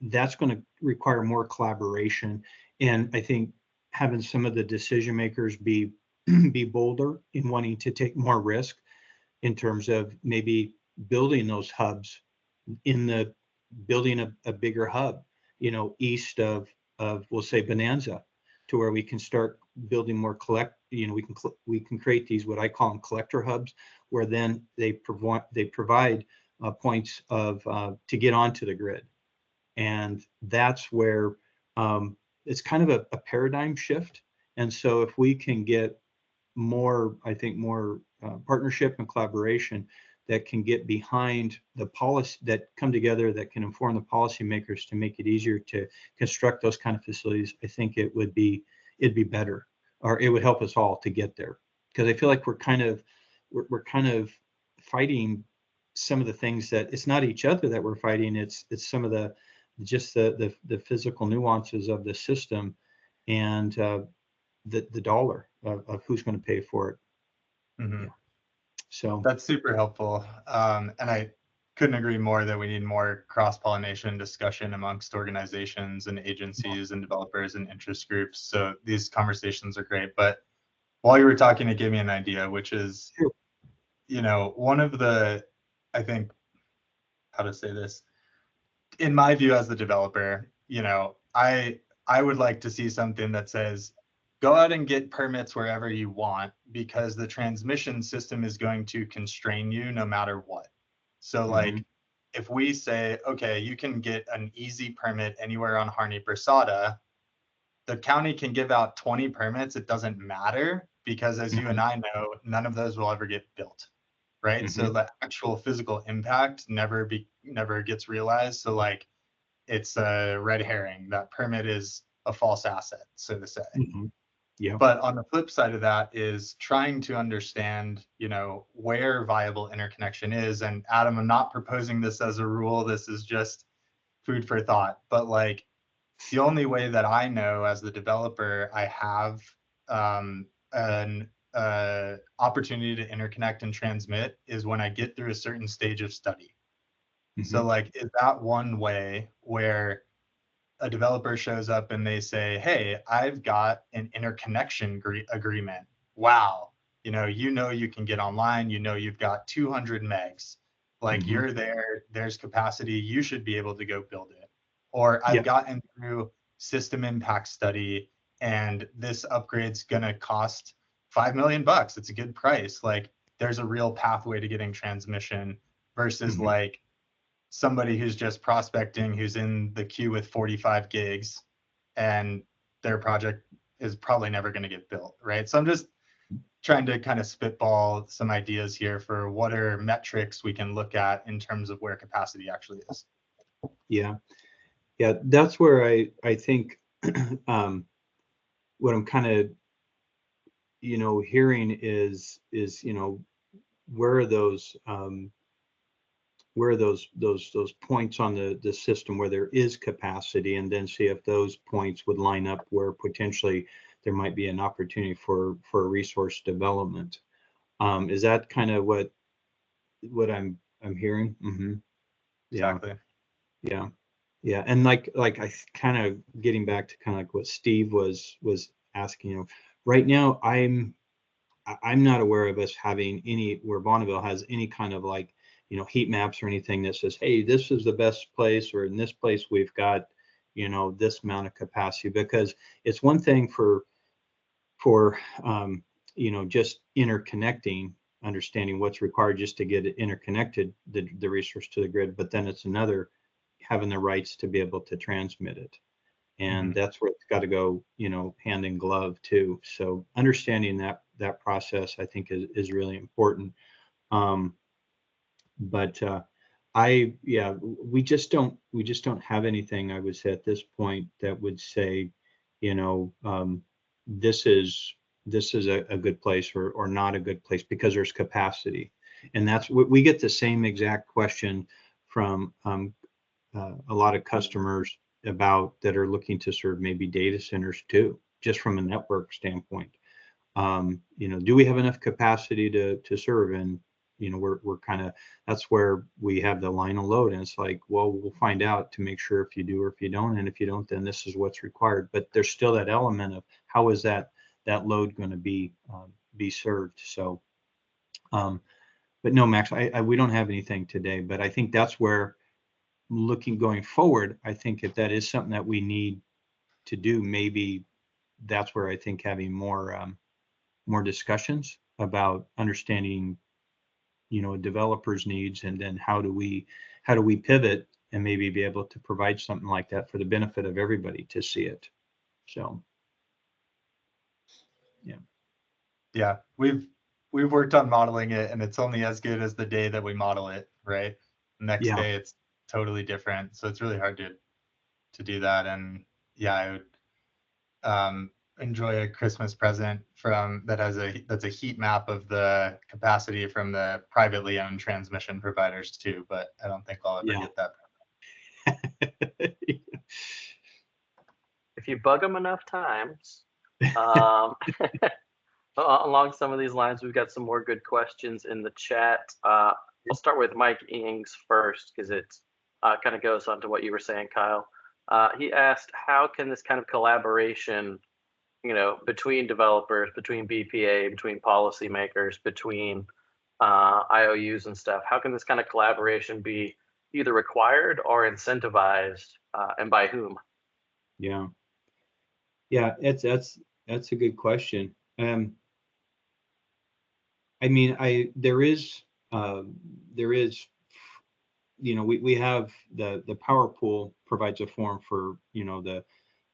S3: that's going to require more collaboration. And I think having some of the decision makers be bolder in wanting to take more risk in terms of maybe building those hubs, building a bigger hub, east of we'll say Bonanza, to where we can start building more we can create these, what I call them, collector hubs, where then they provide points of to get onto the grid. And that's where it's kind of a paradigm shift. And so if we can get more, I think more partnership and collaboration that can get behind the policy, that come together, that can inform the policymakers to make it easier to construct those kind of facilities, I think it'd be better, or it would help us all to get there. Because I feel like we're kind of fighting some of the things that it's not each other that we're fighting. It's some of the physical nuances of the system and the dollar of who's going to pay for it.
S5: Mm-hmm.
S3: Yeah. So
S5: that's super helpful. And I couldn't agree more that we need more cross-pollination discussion amongst organizations and agencies and developers and interest groups. So these conversations are great. But while you were talking, it gave me an idea, which is, one of the, I think, how to say this, in my view as the developer, I would like to see something that says, go out and get permits wherever you want, because the transmission system is going to constrain you no matter what. So like, if we say, okay, you can get an easy permit anywhere on Harney Brasada, the county can give out 20 permits. It doesn't matter, because as you and I know, none of those will ever get built. Right. So the actual physical impact never gets realized. So like, it's a red herring. That permit is a false asset, so to say.
S3: Yeah.
S5: But on the flip side of that is trying to understand, where viable interconnection is. And Adam, I'm not proposing this as a rule. This is just food for thought. But like, the only way that I know as the developer I have an opportunity to interconnect and transmit is when I get through a certain stage of study. So like, is that one way where a developer shows up and they say, hey, I've got an interconnection agreement. Wow. You can get online, you've got 200 megs. Like you're there, there's capacity, you should be able to go build it. Or I've gotten through system impact study and this upgrade's going to cost $5 million. It's a good price. Like there's a real pathway to getting transmission versus like somebody who's just prospecting, who's in the queue with 45 gigs and their project is probably never going to get built, right? So I'm just trying to kind of spitball some ideas here for what are metrics we can look at in terms of where capacity actually is.
S3: Yeah. That's where I think what I'm kind of, hearing is, where are those points on the system where there is capacity, and then see if those points would line up where potentially there might be an opportunity for resource development. Is that kind of what I'm hearing?
S5: Exactly.
S3: Yeah. And like I kind of getting back to kind of like what Steve was asking, right now I'm not aware of us having where Bonneville has any kind of like, heat maps or anything that says, hey, this is the best place, or in this place we've got, this amount of capacity. Because it's one thing for just interconnecting, understanding what's required just to get it interconnected, the resource to the grid, but then it's another having the rights to be able to transmit it. And that's where it's got to go, hand in glove too. So understanding that process, I think, is really important. But we just don't have anything, I would say, at this point that would say, this is a good place or not a good place, because there's capacity. And that's what we get the same exact question from a lot of customers that are looking to serve maybe data centers too, just from a network standpoint. Do we have enough capacity to serve? And we're kind of, that's where we have the line of load, and it's like, well, we'll find out to make sure if you do or if you don't, and if you don't, then this is what's required. But there's still that element of how is that load going to be served. So but no, Max, we don't have anything today, but I think that's where, looking going forward, I think if that is something that we need to do, maybe that's where I think having more discussions about understanding developers' needs, and then how do we pivot and maybe be able to provide something like that for the benefit of everybody to see it. So
S5: Yeah, we've worked on modeling it, and it's only as good as the day that we model it, right? Next day it's totally different, so it's really hard to do that. And I would enjoy a Christmas present that's a heat map of the capacity from the privately owned transmission providers too, but I don't think I'll ever get that.
S1: If you bug them enough times, along some of these lines, we've got some more good questions in the chat. We'll start with Mike Ings first, because it kind of goes on to what you were saying, Kyle. He asked, how can this kind of collaboration, between developers, between BPA, between policymakers, between IOUs and stuff, how can this kind of collaboration be either required or incentivized, and by whom?
S3: Yeah, that's a good question. I mean, there is, we have the power pool provides a forum for,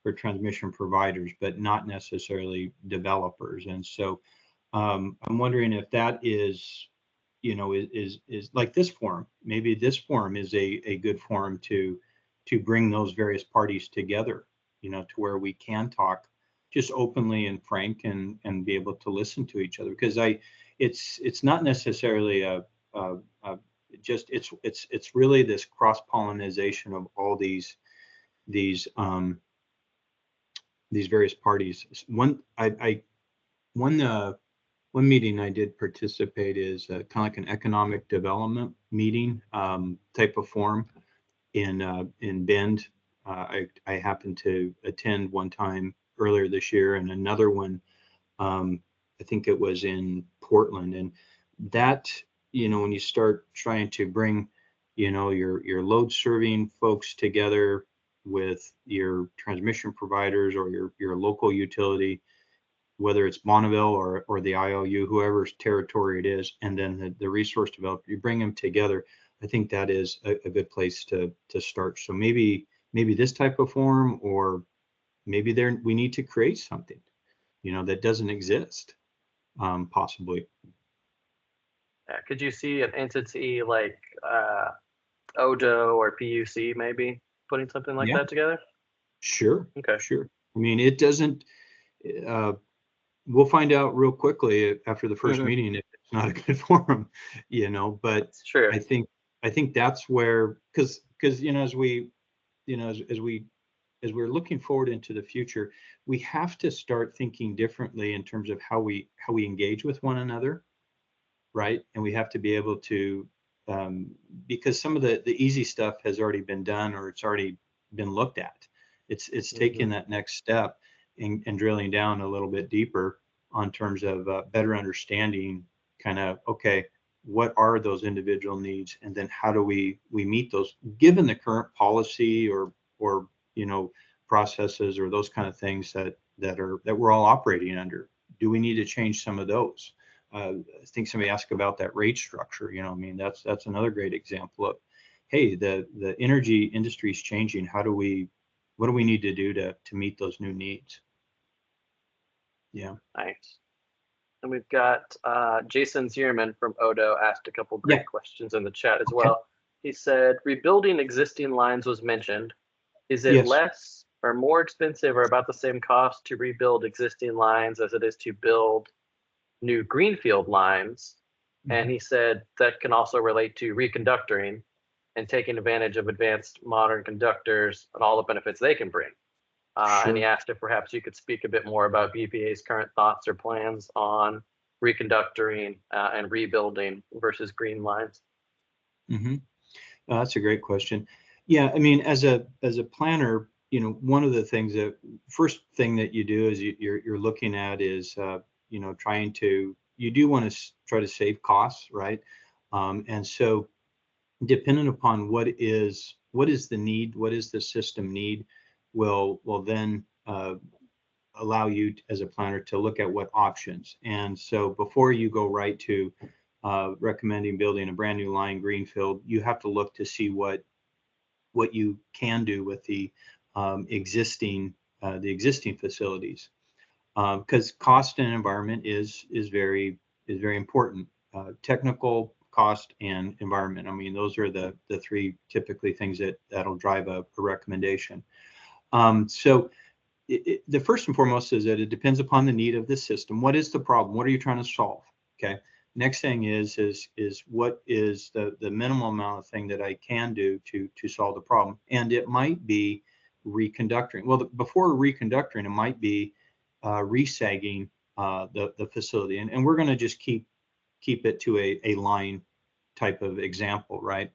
S3: for transmission providers, but not necessarily developers. And so I'm wondering if that is, is like this forum. Maybe this forum is a good forum to bring those various parties together, to where we can talk just openly and frank, and be able to listen to each other. Because it's not necessarily it's really this cross-pollination of all these various parties. One meeting I did participate is kind of like an economic development meeting type of forum in Bend. I happened to attend one time earlier this year, and another one, I think it was in Portland. And that, when you start trying to bring, your load serving folks together with your transmission providers or your local utility, whether it's Bonneville or the IOU, whoever's territory it is, and then the resource developer, you bring them together. I think that is a good place to start. So maybe this type of forum, or maybe we need to create something, that doesn't exist, possibly.
S1: Could you see an entity like ODO or PUC maybe putting something like that together?
S3: Sure.
S1: Okay.
S3: Sure. I mean, it doesn't. We'll find out real quickly after the first meeting if it's not a good forum, But
S1: sure.
S3: I think that's where, because as we're looking forward into the future, we have to start thinking differently in terms of how we engage with one another, right? And we have to be able to, because some of the easy stuff has already been done, or it's already been looked at. It's taking that next step and drilling down a little bit deeper on terms of better understanding, kind of, okay, what are those individual needs, and then how do we meet those given the current policy or processes or those kind of things that we're all operating under. Do we need to change some of those? I think somebody asked about that rate structure. You know, I mean, that's another great example of, hey, the energy industry is changing. What do we need to do to meet those new needs? Yeah.
S1: Nice. And we've got Jason Zierman from Odo asked a couple great
S3: Yeah.
S1: questions in the chat as
S3: Okay.
S1: well. He said, rebuilding existing lines was mentioned. Is it
S3: Yes.
S1: less or more expensive or about the same cost to rebuild existing lines as it is to build new greenfield lines? And he said that can also relate to reconductoring and taking advantage of advanced modern conductors and all the benefits they can bring. And he
S3: Sure.
S1: asked if perhaps you could speak a bit more about BPA's current thoughts or plans on reconductoring and rebuilding versus green lines.
S3: Mm-hmm. That's a great question. Yeah, I mean, as a planner, you know, one of the things that first thing that you do is you're looking at is you know, you do want to try to save costs, right? And so depending upon what is the need, what is the system need, will then allow you as a planner to look at what options. And so before you go right to recommending building a brand new line greenfield, you have to look to see what you can do with the existing facilities, because cost and environment is very important. Technical, cost, and environment. I mean, those are the three typically things that'll drive a recommendation. So the first and foremost is that it depends upon the need of the system. What is the problem? What are you trying to solve? Okay. Next thing is what is the minimal amount of thing that I can do to solve the problem? And it might be reconductoring. Well, before reconductoring, it might be resagging the facility. And we're going to just keep it to a line type of example, right?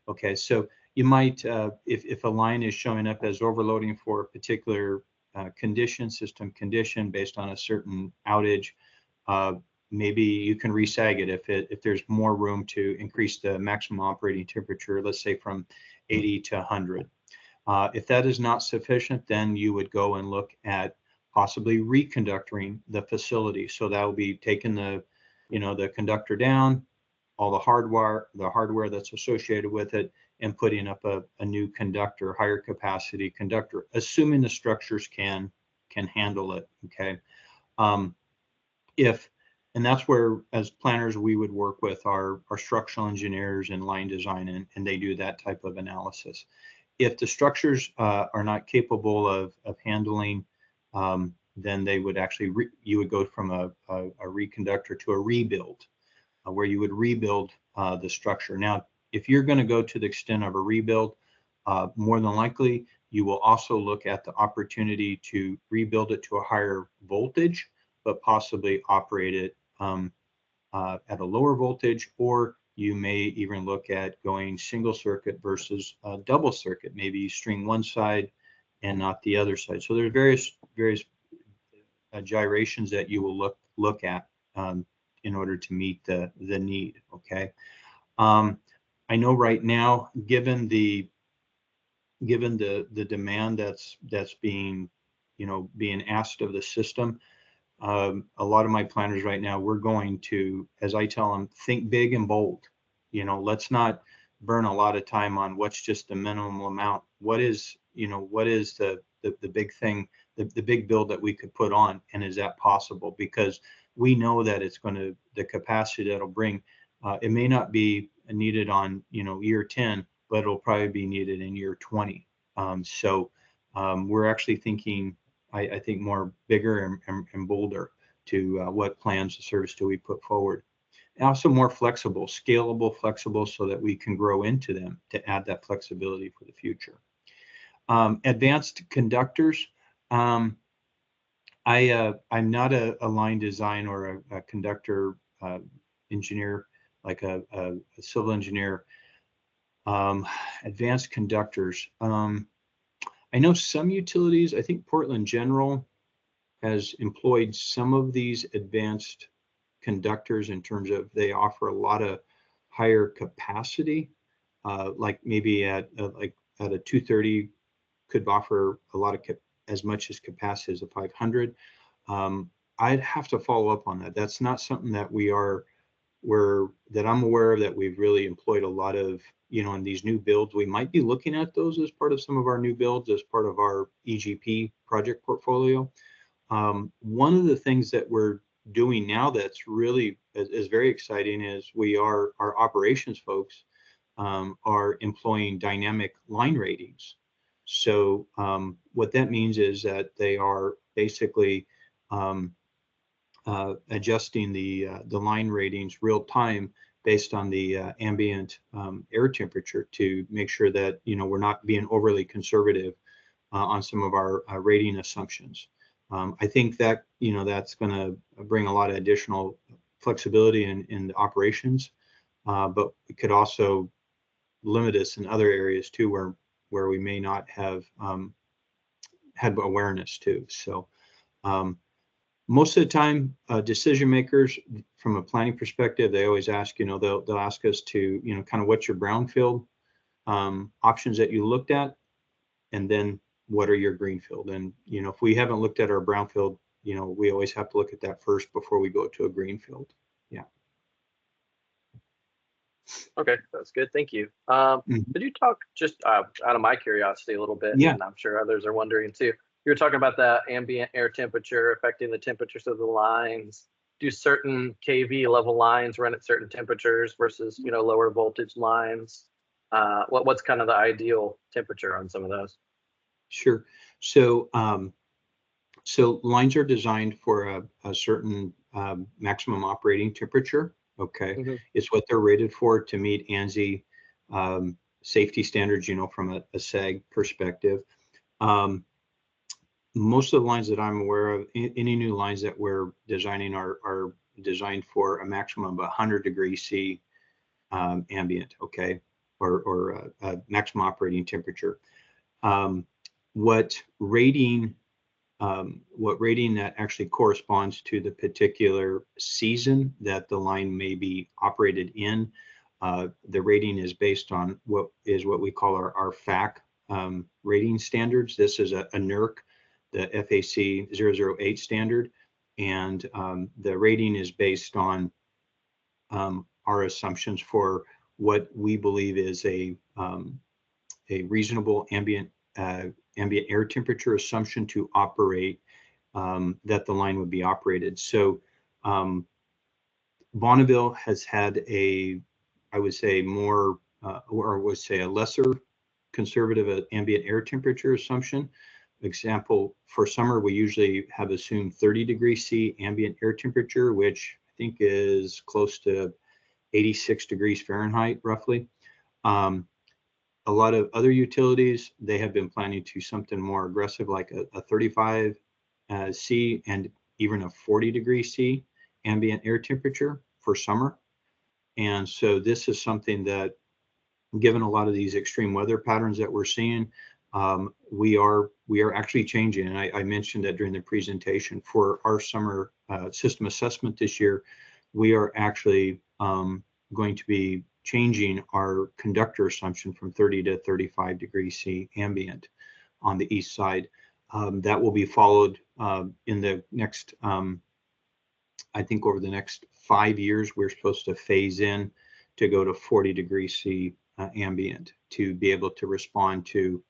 S3: Okay, so you might, if a line is showing up as overloading for a particular system condition based on a certain outage, maybe you can resag it if there's more room to increase the maximum operating temperature, let's say from 80 to 100. If that is not sufficient, then you would go and look at possibly reconductoring the facility. So that will be taking the conductor down, all the hardware that's associated with it, and putting up a new conductor, higher capacity conductor, assuming the structures can handle it. Okay. And that's where, as planners, we would work with our structural engineers and line design, and they do that type of analysis. If the structures are not capable of handling, then they would actually you would go from a reconductor to a rebuild, where you would rebuild the structure. Now, if you're going to go to the extent of a rebuild, more than likely you will also look at the opportunity to rebuild it to a higher voltage, but possibly operate it at a lower voltage, or you may even look at going single circuit versus double circuit. Maybe you string one side and not the other side. So there's various gyrations that you will look at in order to meet the need. Okay. I know right now, given the demand that's being asked of the system, a lot of my planners right now, we're going to, as I tell them, think big and bold. Let's not burn a lot of time on what's just the minimum amount. What is the big thing, the big build that we could put on, and is that possible? Because we know that the capacity that'll bring, it may not be needed on year 10, but it'll probably be needed in year 20. So we're actually thinking, I think, more bigger and bolder to what plans of service do we put forward. And also more flexible, scalable, flexible, so that we can grow into them to add that flexibility for the future. Advanced conductors. I'm not a line design or a conductor engineer, like a civil engineer. Advanced conductors. I know some utilities, I think Portland General has employed some of these advanced conductors in terms of they offer a lot of higher capacity, like maybe at a 230 could offer a lot of as much as capacity as a 500. I'd have to follow up on that. That's not something that that I'm aware of, that we've really employed a lot of, in these new builds. We might be looking at those as part of some of our new builds, as part of our EGP project portfolio. One of the things that we're doing now that's really is very exciting is our operations folks are employing dynamic line ratings. So what that means is that they are basically adjusting the line ratings real time based on the ambient air temperature, to make sure that we're not being overly conservative on some of our rating assumptions. I think that that's going to bring a lot of additional flexibility in the operations, but it could also limit us in other areas too, where we may not have had awareness to. So most of the time, decision makers from a planning perspective, they always ask, they'll ask us to, kind of what's your brownfield options that you looked at, and then what are your greenfield? And, if we haven't looked at our brownfield, we always have to look at that first before we go to a greenfield. Yeah.
S1: Okay, that's good. Thank you.
S3: Mhm.
S1: Could you talk just out of my curiosity a little bit,
S3: Yeah.
S1: and I'm sure others are wondering too. You were talking about the ambient air temperature affecting the temperatures of the lines. Do certain kV level lines run at certain temperatures versus lower voltage lines? What's kind of the ideal temperature on some of those?
S3: Sure. So, so lines are designed for a certain maximum operating temperature. Okay,
S1: Hmm.
S3: it's what they're rated for to meet ANSI safety standards. From a SAG perspective. Most of the lines that I'm aware of, any new lines that we're designing are designed for a maximum of 100 degrees C ambient. Okay, or maximum operating temperature. Um, what rating that actually corresponds to the particular season that the line may be operated in. The rating is based on what we call our FAC rating standards. This is a NERC, the FAC 008 standard, and the rating is based on our assumptions for what we believe is a reasonable ambient air temperature assumption to operate, that the line would be operated. So Bonneville has had I would say more, or I would say a lesser conservative ambient air temperature assumption. Example, for summer, we usually have assumed 30 degrees C ambient air temperature, which I think is close to 86 degrees Fahrenheit, roughly. A lot of other utilities, they have been planning to something more aggressive, like a 35 C and even a 40 degrees C ambient air temperature for summer. And so this is something that, given a lot of these extreme weather patterns that we're seeing, we are actually changing. And I mentioned that during the presentation for our summer system assessment this year. We are actually going to be changing our conductor assumption from 30 to 35 degrees C ambient on the east side. That will be followed in the next, I think over the next 5 years, we're supposed to phase in to go to 40 degrees C ambient to be able to respond to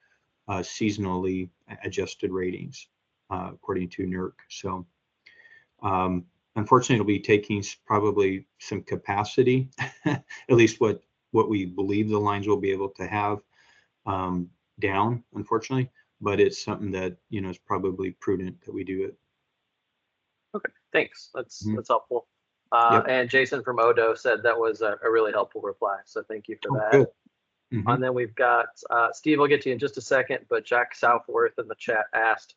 S3: seasonally adjusted ratings, according to NERC. So unfortunately, it'll be taking probably some capacity, at least what we believe the lines will be able to have down, unfortunately. But it's something that is probably prudent that we do it.
S1: Okay, thanks. That's
S3: Mhm.
S1: that's helpful.
S3: Yep.
S1: And Jason from Odo said that was a really helpful reply. So thank you for
S3: Oh,
S1: that.
S3: good. Mhm.
S1: And then we've got Steve, I'll get to you in just a second, but Jack Southworth in the chat asked,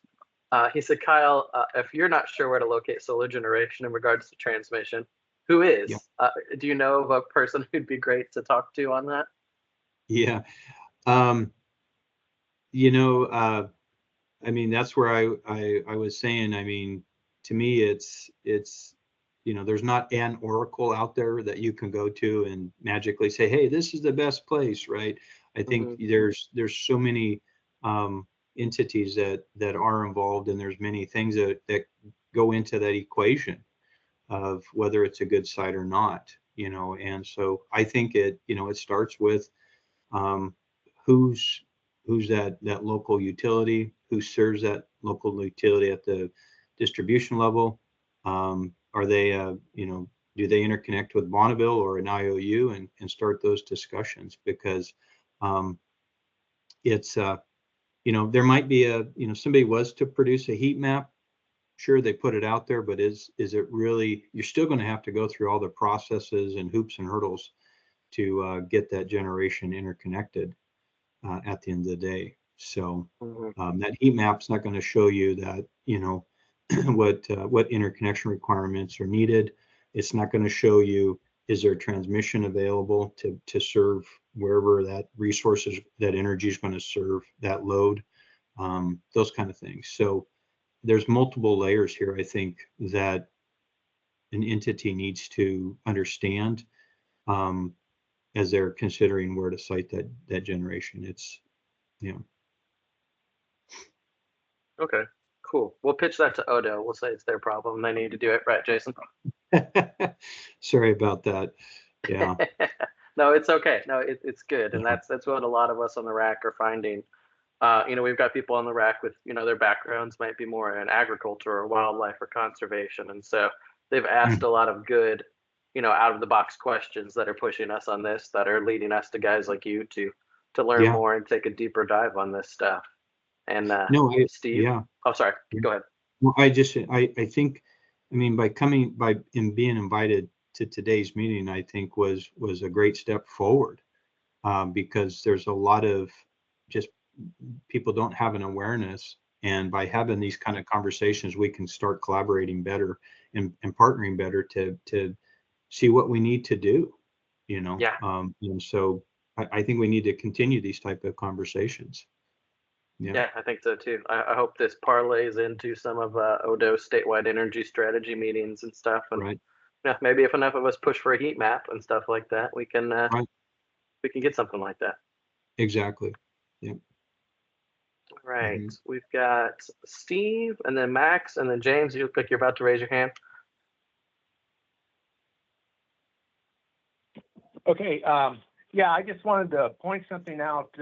S1: he said, Kyle, if you're not sure where to locate solar generation in regards to transmission, who is?
S3: Yeah.
S1: Do you know of a person who'd be great to talk to on that?
S3: Yeah. Um, you know, I mean, that's where I was saying, I mean, to me, it's, there's not an oracle out there that you can go to and magically say, hey, this is the best place, right? I think
S1: Mhm.
S3: there's so many entities that are involved, and there's many things that go into that equation of whether it's a good site or not, and so I think it starts with who's that local utility, who serves that local utility at the distribution level. Are they do they interconnect with Bonneville or an IOU, and start those discussions, because it's there might be somebody was to produce a heat map. Sure, they put it out there, but is it really? You're still going to have to go through all the processes and hoops and hurdles to get that generation interconnected at the end of the day. So that heat map's not going to show you that what interconnection requirements are needed. It's not going to show you, is there transmission available to serve wherever that resources, that energy is going to serve that load, those kind of things. So there's multiple layers here, I think, that an entity needs to understand as they're considering where to site that generation. It's
S1: Okay, cool. We'll pitch that to Odo. We'll say it's their problem. They need to do it, right, Jason?
S3: Sorry about that. Yeah.
S1: No, it's okay. No, it's good, and that's what a lot of us on the rack are finding. We've got people on the rack with, their backgrounds might be more in agriculture or wildlife or conservation. And so they've asked a lot of good, out of the box questions that are pushing us on this, that are leading us to guys like you to learn more and take a deeper dive on this stuff. And Steve, oh, sorry, go ahead.
S3: Well, I think, by being invited to today's meeting, I think was a great step forward, because there's a lot of just people don't have an awareness, and by having these kind of conversations, we can start collaborating better and partnering better to see what we need to do, and so I think we need to continue these type of conversations.
S1: Yeah, I think so too. I hope this parlays into some of Odo's statewide energy strategy meetings and stuff, and maybe if enough of us push for a heat map and stuff like that, we can get something like that.
S3: Exactly. Yeah.
S1: Right. We've got Steve, and then Max, and then James. You look like you're about to raise your hand.
S4: Okay. Yeah, I just wanted to point something out,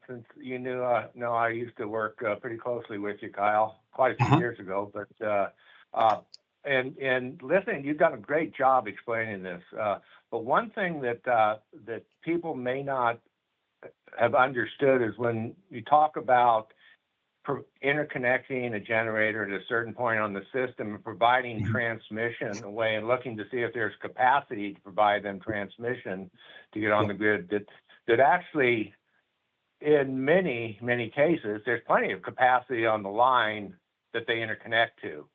S4: since you know I used to work pretty closely with you, Kyle, quite a few years ago. But and listening, you've done a great job explaining this. But one thing that people may not have understood is when you talk about interconnecting a generator at a certain point on the system and providing transmission away and looking to see if there's capacity to provide them transmission to get on the grid, that actually in many cases there's plenty of capacity on the line that they interconnect to,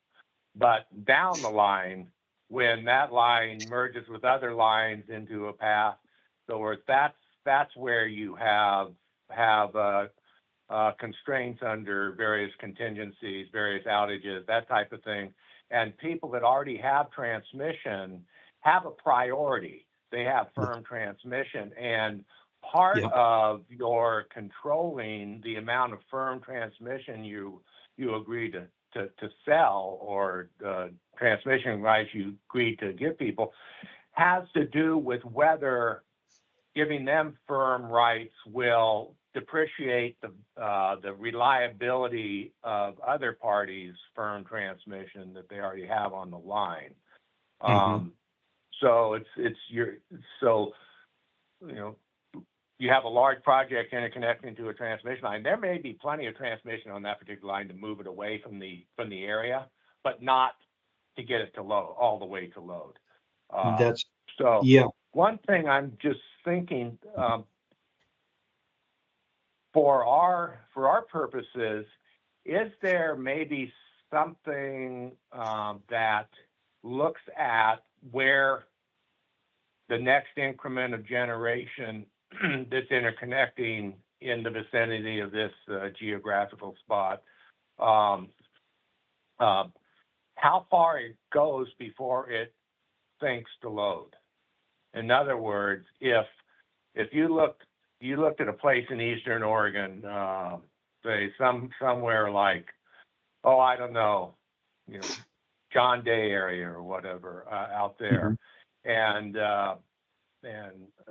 S4: but down the line, when that line merges with other lines into a path, so that's where you have constraints under various contingencies, various outages, that type of thing. And people that already have transmission have a priority. They have firm transmission. And part of your controlling the amount of firm transmission you agree to sell, or transmission rights you agree to give people, has to do with whether giving them firm rights will depreciate the reliability of other parties' firm transmission that they already have on the line. So you have a large project interconnecting to a transmission line. There may be plenty of transmission on that particular line to move it away from the area, but not to get it to load, all the way to load. One thing I'm just thinking, for our purposes, is there maybe something that looks at where the next increment of generation that's interconnecting in the vicinity of this geographical spot, how far it goes before it sinks to load? In other words, if you looked at a place in Eastern Oregon, say somewhere like, I don't know, John Day area or whatever out there, and a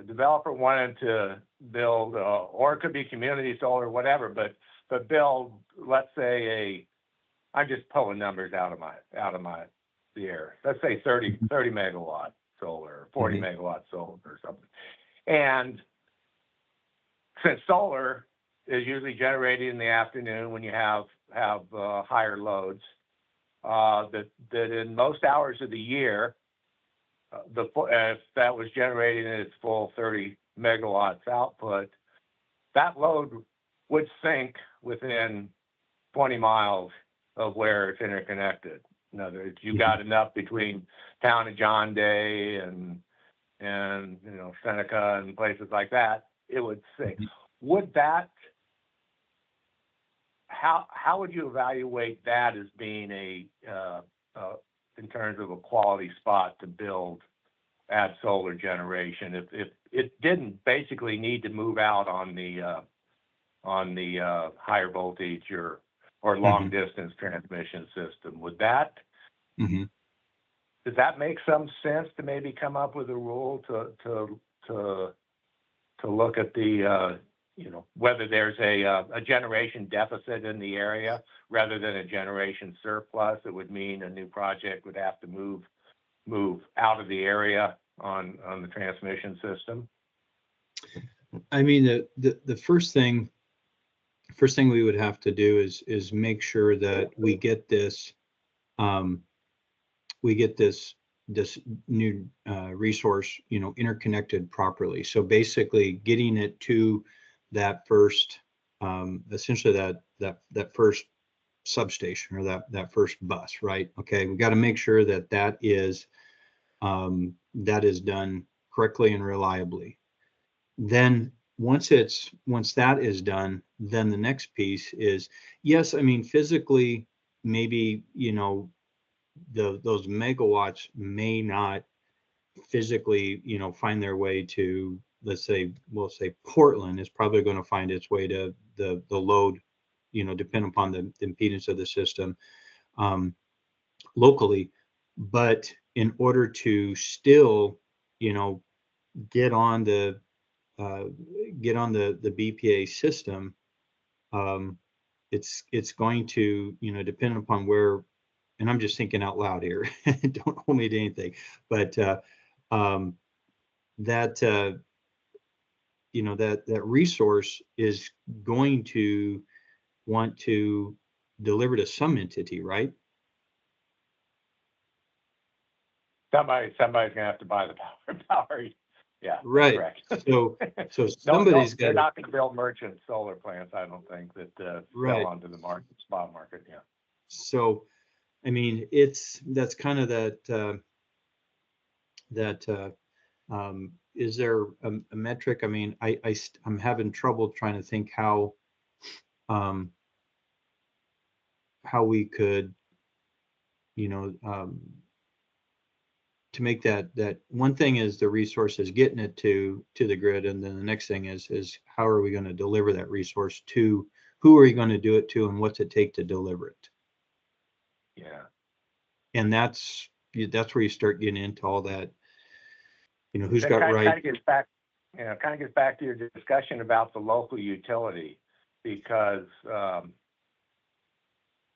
S4: developer wanted to build, or it could be community solar, whatever, but build, let's say I'm just pulling numbers out of the air. Let's say 30 megawatt solar, 40 megawatt solar or something. And since solar is usually generated in the afternoon when you have higher loads, that in most hours of the year, if that was generating its full 30 megawatts output, that load would sink within 20 miles of where it's interconnected. In other words, you got enough between town of John Day and Seneca and places like that, it would sink. Would that, how would you evaluate that as being in terms of a quality spot to add solar generation if it didn't basically need to move out on the higher voltage or long distance transmission system? Would that, does that make some sense to maybe come up with a rule to look at the whether there's a generation deficit in the area rather than a generation surplus? It would mean a new project would have to move out of the area on the transmission system.
S3: I mean, the first thing we would have to do is make sure that we get this new resource, interconnected properly. So basically getting it to that first, essentially that first substation or that first bus, right? Okay, we got to make sure that is done correctly and reliably. Then once that is done, then the next piece is, yes, I mean, physically, maybe, those megawatts may not physically, find their way to, we'll say Portland is probably going to find its way to the load, depending upon the impedance of the system locally. But in order to still, get on the BPA system, it's going to, depend upon where, and I'm just thinking out loud here, don't hold me to anything, but that resource is going to want to deliver to some entity, right?
S4: Somebody's gonna have to buy the power. Yeah,
S3: right.
S4: Correct.
S3: So somebody's
S4: they're
S3: got.
S4: not going to build merchant solar plants, I don't think, that sell onto the spot market. Yeah.
S3: So, I mean, that's kind of is there a metric? I mean, I'm having trouble trying to think how we could, to make that one thing is the resource is getting it to the grid, and then the next thing is how are we going to deliver that resource to, who are you going to do it to, and what's it take to deliver it?
S4: Yeah.
S3: And that's where you start getting into all that, who's got
S4: right.
S3: right.
S4: Kind of gets back to your discussion about the local utility, because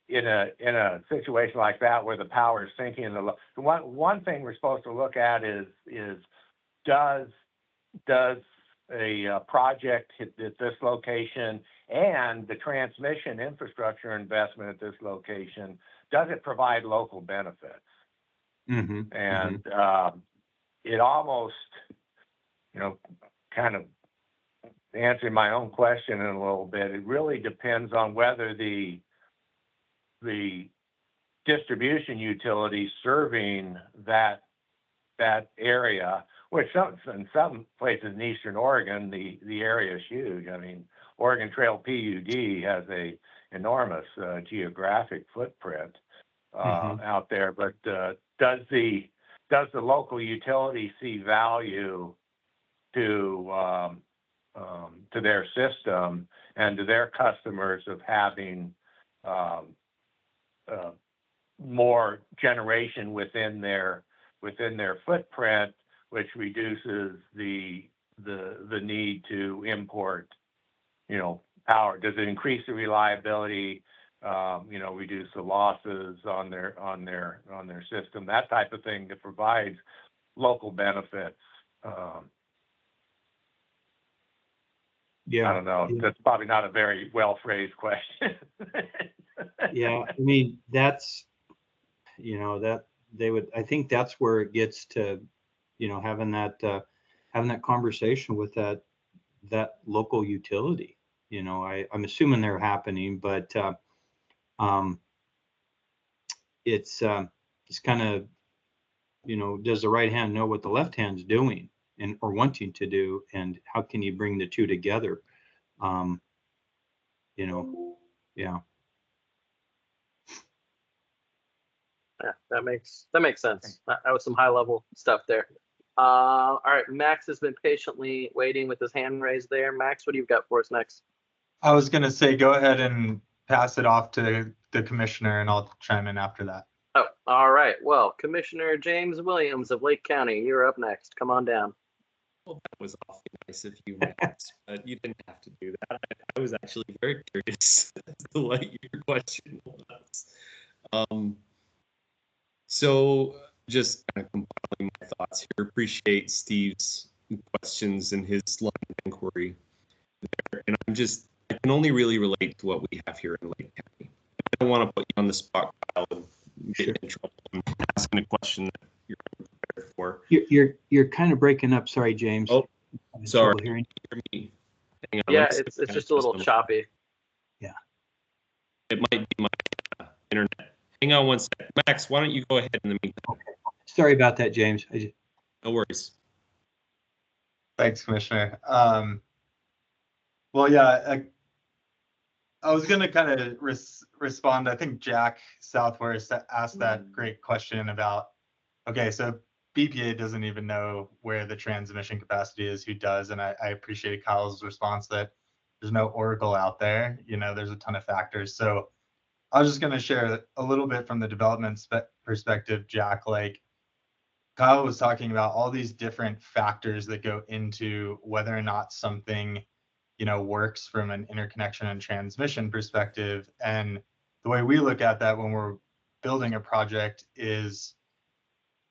S4: in a situation like that where the power is sinking, the one thing we're supposed to look at is does a project at this location and the transmission infrastructure investment at this location, does it provide local benefits? And it almost, kind of answering my own question in a little bit, it really depends on whether the distribution utility serving that area, which in some places in Eastern Oregon, the area is huge. I mean, Oregon Trail PUD has a enormous geographic footprint out there, but does the local utility see value to their system and to their customers of having more generation within their footprint, which reduces the need to import, power. Does it increase the reliability? Reduce the losses on their system, that type of thing that provides local benefits.
S3: Yeah.
S4: I don't know.
S3: Yeah.
S4: That's probably not a very well phrased question.
S3: Yeah, I mean, that's, that they would, I think that's where it gets to, having that conversation with that local utility. I'm assuming they're happening, but it's kind of, does the right hand know what the left hand's doing or wanting to do, and how can you bring the two together? Yeah.
S1: Yeah, that makes sense. That was some high level stuff there. All right, Max has been patiently waiting with his hand raised there. Max, what do you got for us next?
S5: I was gonna say, go ahead and pass it off to the commissioner, and I'll chime in after that.
S1: Oh, all right. Well, Commissioner James Williams of Lake County, you're up next. Come on down.
S6: Well, that was awfully nice of you, Max, but you didn't have to do that. I was actually very curious as to what your question was. So just kind of compiling my thoughts here. Appreciate Steve's questions and his line of inquiry there. And I can only really relate to what we have here in Lake County. I don't want to put you on the spot, Kyle, and get in trouble. I'm asking a question that you're prepared for.
S3: You're kind of breaking up. Sorry, James.
S6: Oh,
S3: I'm
S6: sorry.
S3: hearing.
S6: Can you hear me? Hang on,
S1: Yeah,
S6: let me see
S1: it's
S6: if I
S1: just a little
S6: adjust
S1: choppy.
S6: It might be my internet. Hang on one second. Max, why don't you go ahead in the meantime?
S3: Sorry about that, James.
S6: No worries.
S5: Thanks, Commissioner. Well, yeah, I was going to kind of respond. I think Jack Southworth asked that great question about, okay, so BPA doesn't even know where the transmission capacity is, who does? And I appreciate Kyle's response that there's no oracle out there. There's a ton of factors. So I was just going to share a little bit from the development perspective, Jack. Like Kyle was talking about all these different factors that go into whether or not something works from an interconnection and transmission perspective. And the way we look at that when we're building a project is,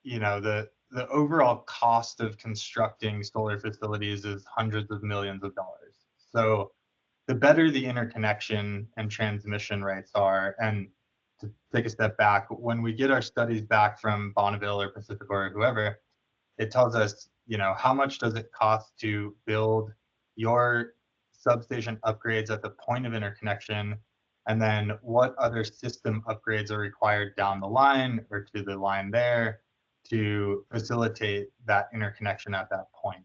S5: the overall cost of constructing solar facilities is hundreds of millions of dollars. So the better the interconnection and transmission rates are, and to take a step back, when we get our studies back from Bonneville or Pacific or whoever, it tells us, how much does it cost to build your substation upgrades at the point of interconnection, and then what other system upgrades are required down the line or to the line there to facilitate that interconnection at that point.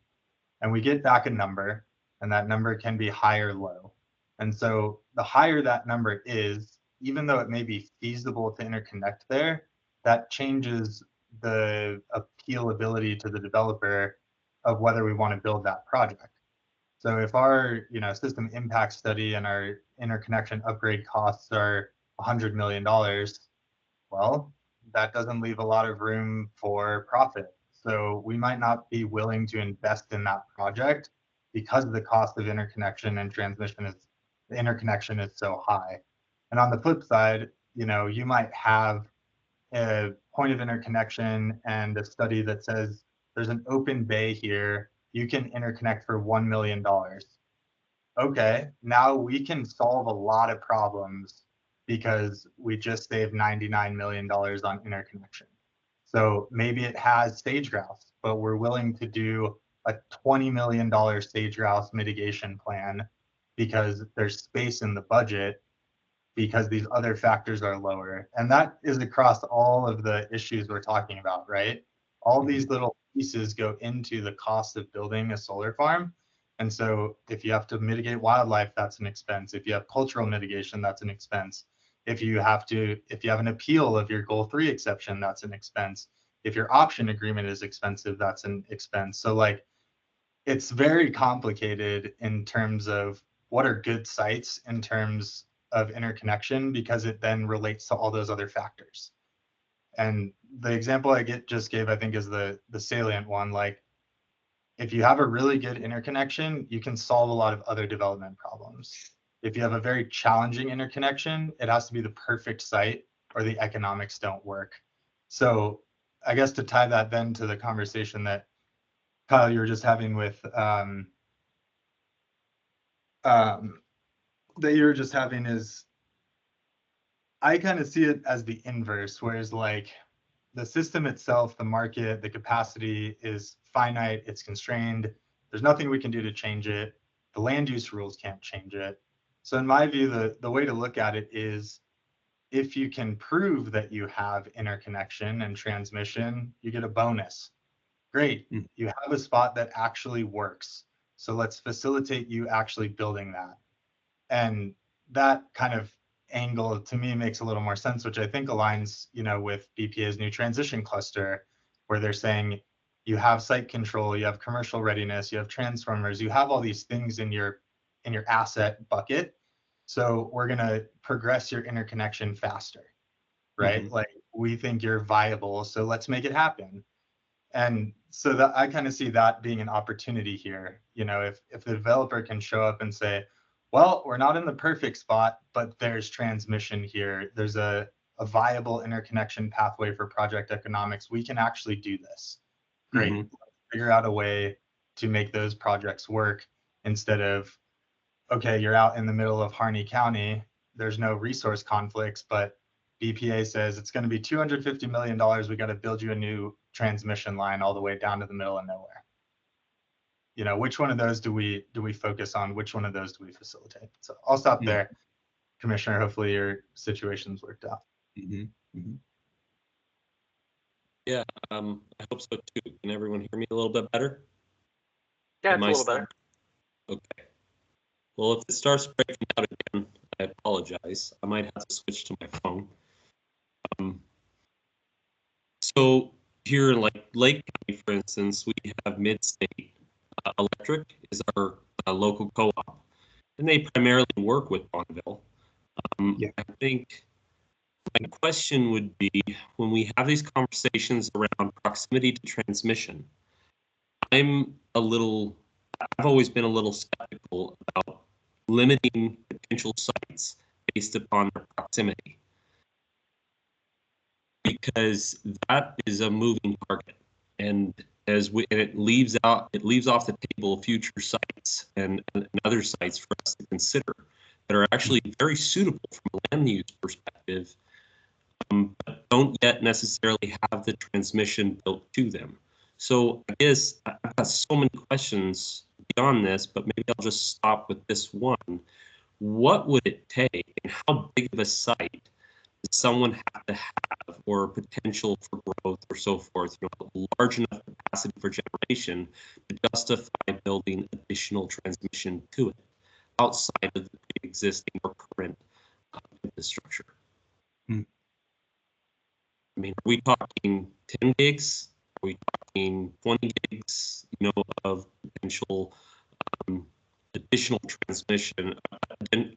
S5: And we get back a number, and that number can be high or low. And so the higher that number is, even though it may be feasible to interconnect there, that changes the appealability to the developer of whether we want to build that project. So if our system impact study and our interconnection upgrade costs are $100 million, well, that doesn't leave a lot of room for profit. So we might not be willing to invest in that project because the cost of interconnection and transmission the interconnection is so high. And on the flip side, you might have a point of interconnection and a study that says there's an open bay here, you can interconnect for $1 million. Okay, now we can solve a lot of problems because we just saved $99 million on interconnection. So maybe it has sage grouse, but we're willing to do a $20 million sage grouse mitigation plan because there's space in the budget because these other factors are lower. And that is across all of the issues we're talking about, right? All these little pieces go into the cost of building a solar farm. And so if you have to mitigate wildlife, that's an expense. If you have cultural mitigation, that's an expense. If you have an appeal of your goal 3 exception, that's an expense. If your option agreement is expensive, that's an expense. So like, it's very complicated in terms of what are good sites in terms of interconnection, because it then relates to all those other factors. And the example I just gave, I think, is the salient one. Like, if you have a really good interconnection, you can solve a lot of other development problems. If you have a very challenging interconnection, it has to be the perfect site or the economics don't work. So I guess to tie that then to the conversation that Kyle, you were just having with that you were just having is, I kind of see it as the inverse, whereas like the system itself, the market, the capacity is finite, it's constrained. There's nothing we can do to change it. The land use rules can't change it. So in my view, the way to look at it is, if you can prove that you have interconnection and transmission, you get a bonus. Great, you have a spot that actually works. So let's facilitate you actually building that. And that kind of angle to me makes a little more sense, which I think aligns, with BPA's new transition cluster, where they're saying you have site control, you have commercial readiness, you have transformers, you have all these things in your asset bucket. So we're going to progress your interconnection faster, right?
S3: Mhm.
S5: Like, we think you're viable, so let's make it happen. And so that I kind of see that being an opportunity here. If the developer can show up and say, well, we're not in the perfect spot, but there's transmission here. There's a viable interconnection pathway for project economics. We can actually do this. Great.
S3: Mhm.
S5: Figure out a way to make those projects work, instead of, okay, you're out in the middle of Harney County. There's no resource conflicts, but BPA says it's going to be $250 million. We got to build you a new transmission line all the way down to the middle of nowhere. Which one of those do we focus on? Which one of those do we facilitate? So I'll stop there, Commissioner. Hopefully your situation's worked out.
S3: Mhm. Mhm.
S6: Yeah, I hope so too. Can everyone hear me a little bit better?
S1: Yeah,
S6: Am
S1: it's a
S6: I
S1: little
S6: still-
S1: better.
S6: Okay. Well, if it starts breaking out again, I apologize. I might have to switch to my phone. So here in like Lake County, for instance, we have Mid-State Electric is our local co-op, and they primarily work with Bonneville.
S3: Yeah.
S6: I think my question would be, when we have these conversations around proximity to transmission, I've always been a little skeptical about limiting potential sites based upon their proximity, because that is a moving target, and it leaves off the table future sites and other sites for us to consider that are actually very suitable from a land use perspective, but don't yet necessarily have the transmission built to them. So I guess I've got so many questions beyond this, but maybe I'll just stop with this one. What would it take, and how big of a site does someone have to have, or potential for growth or so forth, large enough capacity for generation to justify building additional transmission to it outside of the pre-existing or current infrastructure?
S3: Hmm.
S6: I mean, are we talking 10 gigs? Are we talking 20 gigs, of potential additional transmission,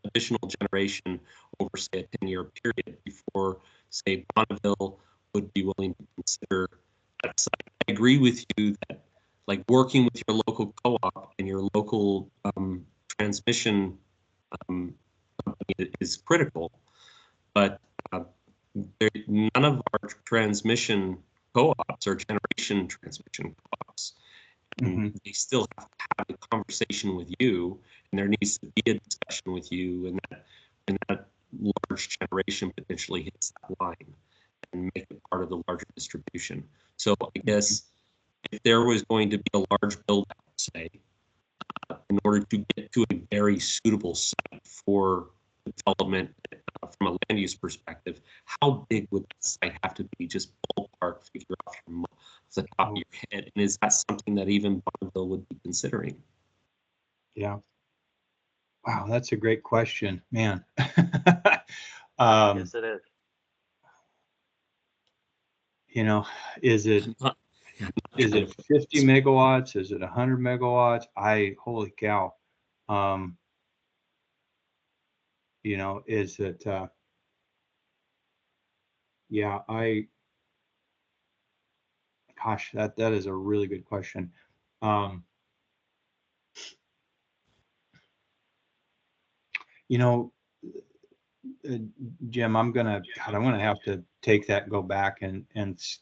S6: additional generation over, say, a 10-year period before, say, Bonneville would be willing to consider that site? I agree with you that, like, working with your local co-op and your local transmission company is critical, but none of our transmission co-ops are generation transmission co-ops.
S3: Mhm.
S6: They still have to have a conversation with you, and there needs to be a discussion with you, and that large generation potentially hits that line and make it part of the larger distribution. So I guess if there was going to be a large build out, say, in order to get to a very suitable site for development from a land use perspective, how big would that site have to be? Just ballpark figure off the top of your head. And is that something that even Bonneville would be considering?
S3: Yeah. Wow, that's a great question, man.
S1: Yes, it is.
S3: Is it
S6: Not-
S3: is it 50 megawatts? Is it 100 megawatts? Holy cow. Is it yeah, Gosh, that is a really good question. You know, uh, Jim, I'm gonna have to take that, go back, and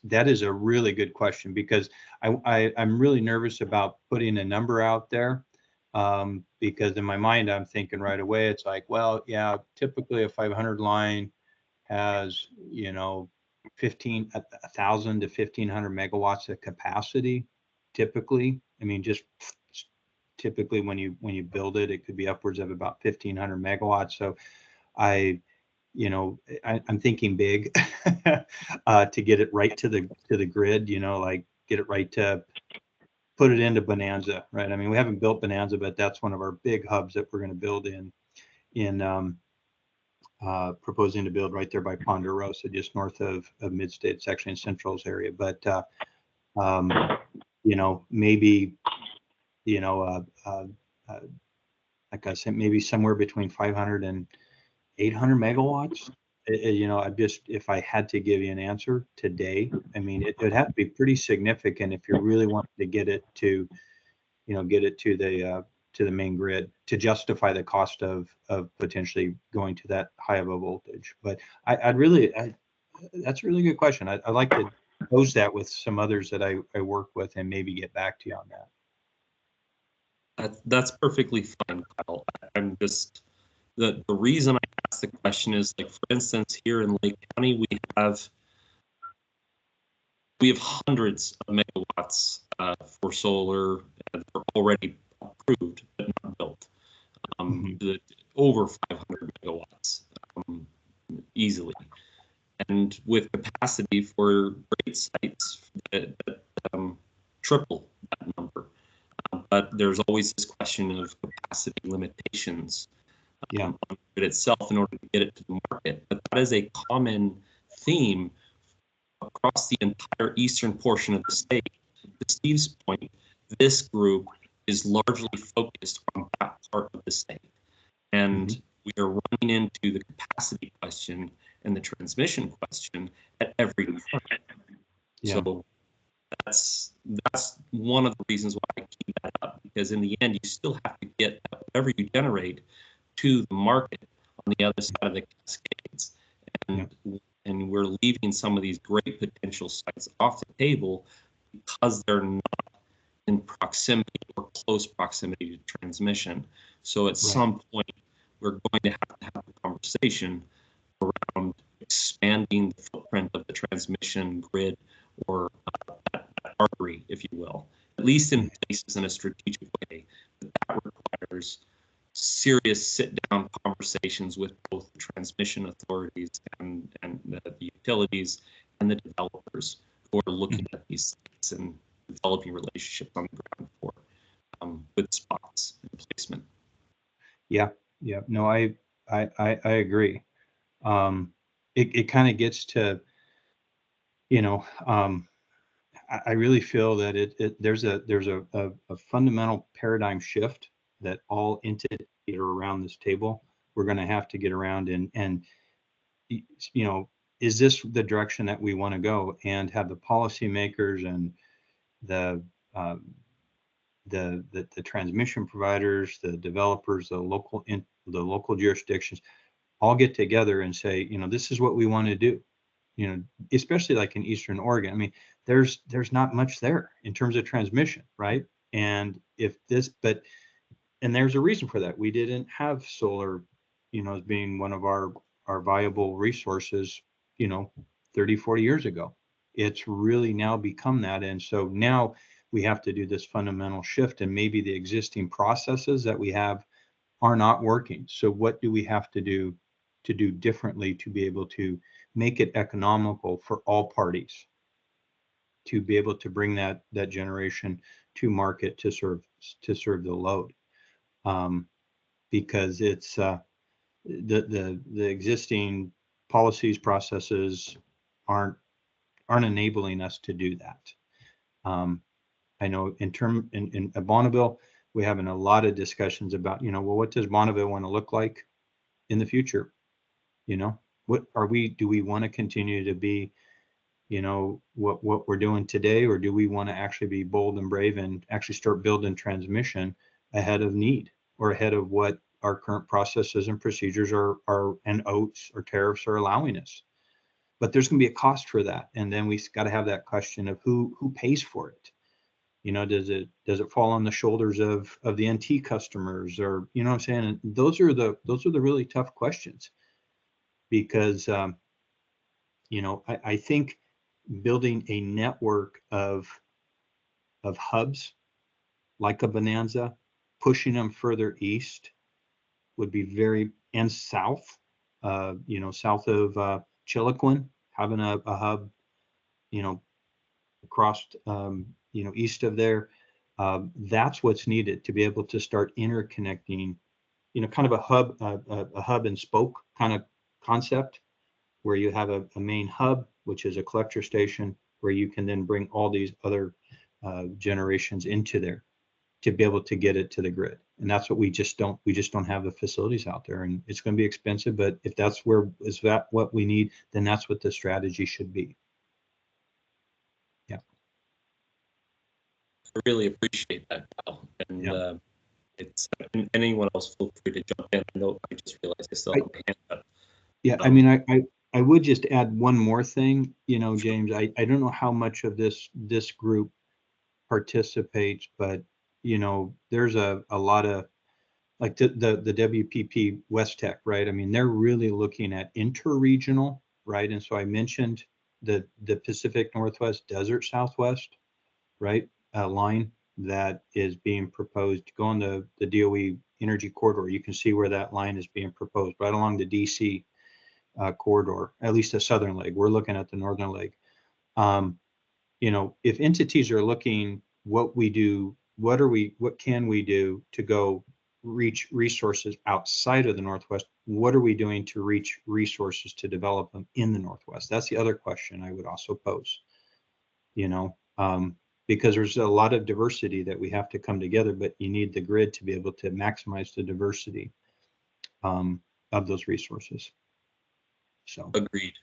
S3: that is a really good question, because I'm really nervous about putting a number out there, because in my mind I'm thinking right away it's like, well, yeah, typically a 500 line has, 1,000 to 1,500 megawatts of capacity. Typically, I mean, just typically when you build it, it could be upwards of about 1,500 megawatts. So I, I'm thinking big, to get it right to the grid. Like get it right to put it into Bonanza, right? I mean, we haven't built Bonanza, but that's one of our big hubs that we're going to build in proposing to build right there by Ponderosa, just north of Midstate. It's actually in Central's area, but maybe like I said, maybe somewhere between 500 and 800 megawatts. I just, if I had to give you an answer today, I mean, it would have to be pretty significant if you really want to get it to, to the main grid to justify the cost of potentially going to that high of a voltage. But that's a really good question. I'd like to pose that with some others that I work with and maybe get back to you on that.
S6: That's perfectly fine, Kyle. I'm just, the reason I asked the question is, like, for instance, here in Lake County, we have hundreds of megawatts for solar that are already approved but not built. Over 500 megawatts easily, and with capacity for great sites that triple that number. But there's always this question of capacity limitations on it itself in order to get it to the market. But that is a common theme across the entire eastern portion of the state. To Steve's point, this group is largely focused on that part of the state. And we are running into the capacity question and the transmission question at every turn. So that's one of the reasons why I keep that up, because in the end, you still have to get whatever you generate to the market on the other side of the Cascades. And we're leaving some of these great potential sites off the table because they're not in proximity or close proximity to transmission. So at some point, we're going to have a conversation around expanding the footprint of the transmission grid, or that artery, if you will, at least in places in a strategic way. But that requires serious sit-down conversations with both the transmission authorities and the utilities and the developers who are looking at these sites and developing relationships on the ground for good spots and placement. No, I agree. It kind of gets to, I really feel that there's a fundamental paradigm shift that all entities are around this table, we're going to have to get around and is this the direction that we want to go, and have the policymakers and the transmission providers, the developers, the local jurisdictions all get together and say, this is what we want to do. Especially like in Eastern Oregon. I mean, there's not much there in terms of transmission, right? And and there's a reason for that. We didn't have solar, as being one of our viable resources, 30, 40 years ago. It's really now become that. And so now we have to do this fundamental shift, and maybe the existing processes that we have are not working. So what do we have to do differently to be able to make it economical for all parties to be able to bring that generation to market to serve the load? Because it's the existing policies, processes aren't enabling us to do that. I know in Bonneville, we're having a lot of discussions about, well, what does Bonneville want to look like in the future? What do we want to continue to be
S3: what we're doing today, or do we want to actually be bold and brave and actually start building transmission ahead of need, or ahead of what our current processes and procedures and oats or tariffs are allowing us? But there's going to be a cost for that, and then we got to have that question of who pays for it. Does it fall on the shoulders of the NT customers, or what I'm saying? And those are the really tough questions, because I think building a network of hubs like a Bonanza, pushing them further east would be and south, south of Chiloquin, having a hub, across, east of there. That's what's needed to be able to start interconnecting, kind of a hub and spoke kind of concept, where you have a main hub, which is a collector station, where you can then bring all these other generations into there to be able to get it to the grid. And that's what we just don't have the facilities out there, and it's going to be expensive. But if that's what we need, then that's what the strategy should be. Yeah.
S6: I really appreciate that, Kyle. And
S3: Yeah.
S6: and anyone else, feel free to jump in. I know I just realized I still have my hand up.
S3: Yeah, I mean, I would just add one more thing, James. I don't know how much of this group participates, but there's a lot of, like, the WPP West Tech, right? I mean, they're really looking at interregional, right? And so I mentioned the Pacific Northwest Desert Southwest, right, line that is being proposed. Go on the DOE Energy Corridor. You can see where that line is being proposed, right along the DC corridor, at least the southern leg. We're looking at the northern leg. If entities are looking, what can we do to go reach resources outside of the Northwest? What are we doing to reach resources to develop them in the Northwest? That's the other question I would also pose, because there's a lot of diversity that we have to come together, but you need the grid to be able to maximize the diversity of those resources. So
S6: Agreed.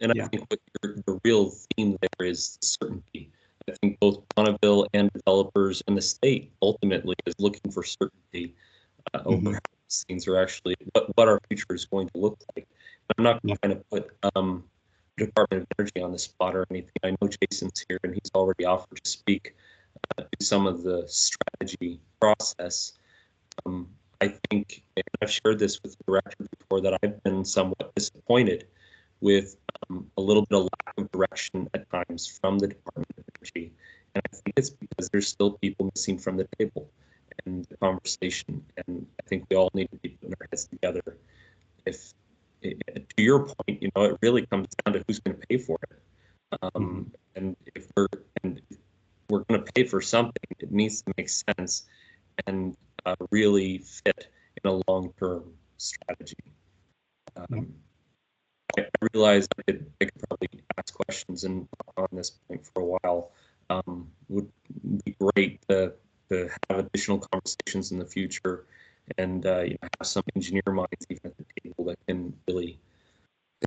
S6: And
S3: yeah.
S6: I think what the real theme there is certainty. I think both Bonneville and developers and the state ultimately is looking for certainty over how these things are actually, what our future is going to look like. I'm not trying to put Department of Energy on the spot or anything. I know Jason's here and he's already offered to speak to some of the strategy process. I think, and I've shared this with the director before, that I've been somewhat disappointed with a little bit of lack of direction at times from the Department of Energy. And I think it's because there's still people missing from the table and the conversation. And I think we all need to be putting our heads together. If, to your point, it really comes down to who's going to pay for it. And if we're going to pay for something, it needs to make sense and really fit in a long-term strategy. I realize I could probably ask questions on this point for a while. Would be great to have additional conversations in the future, and have some engineer minds even at the table that can really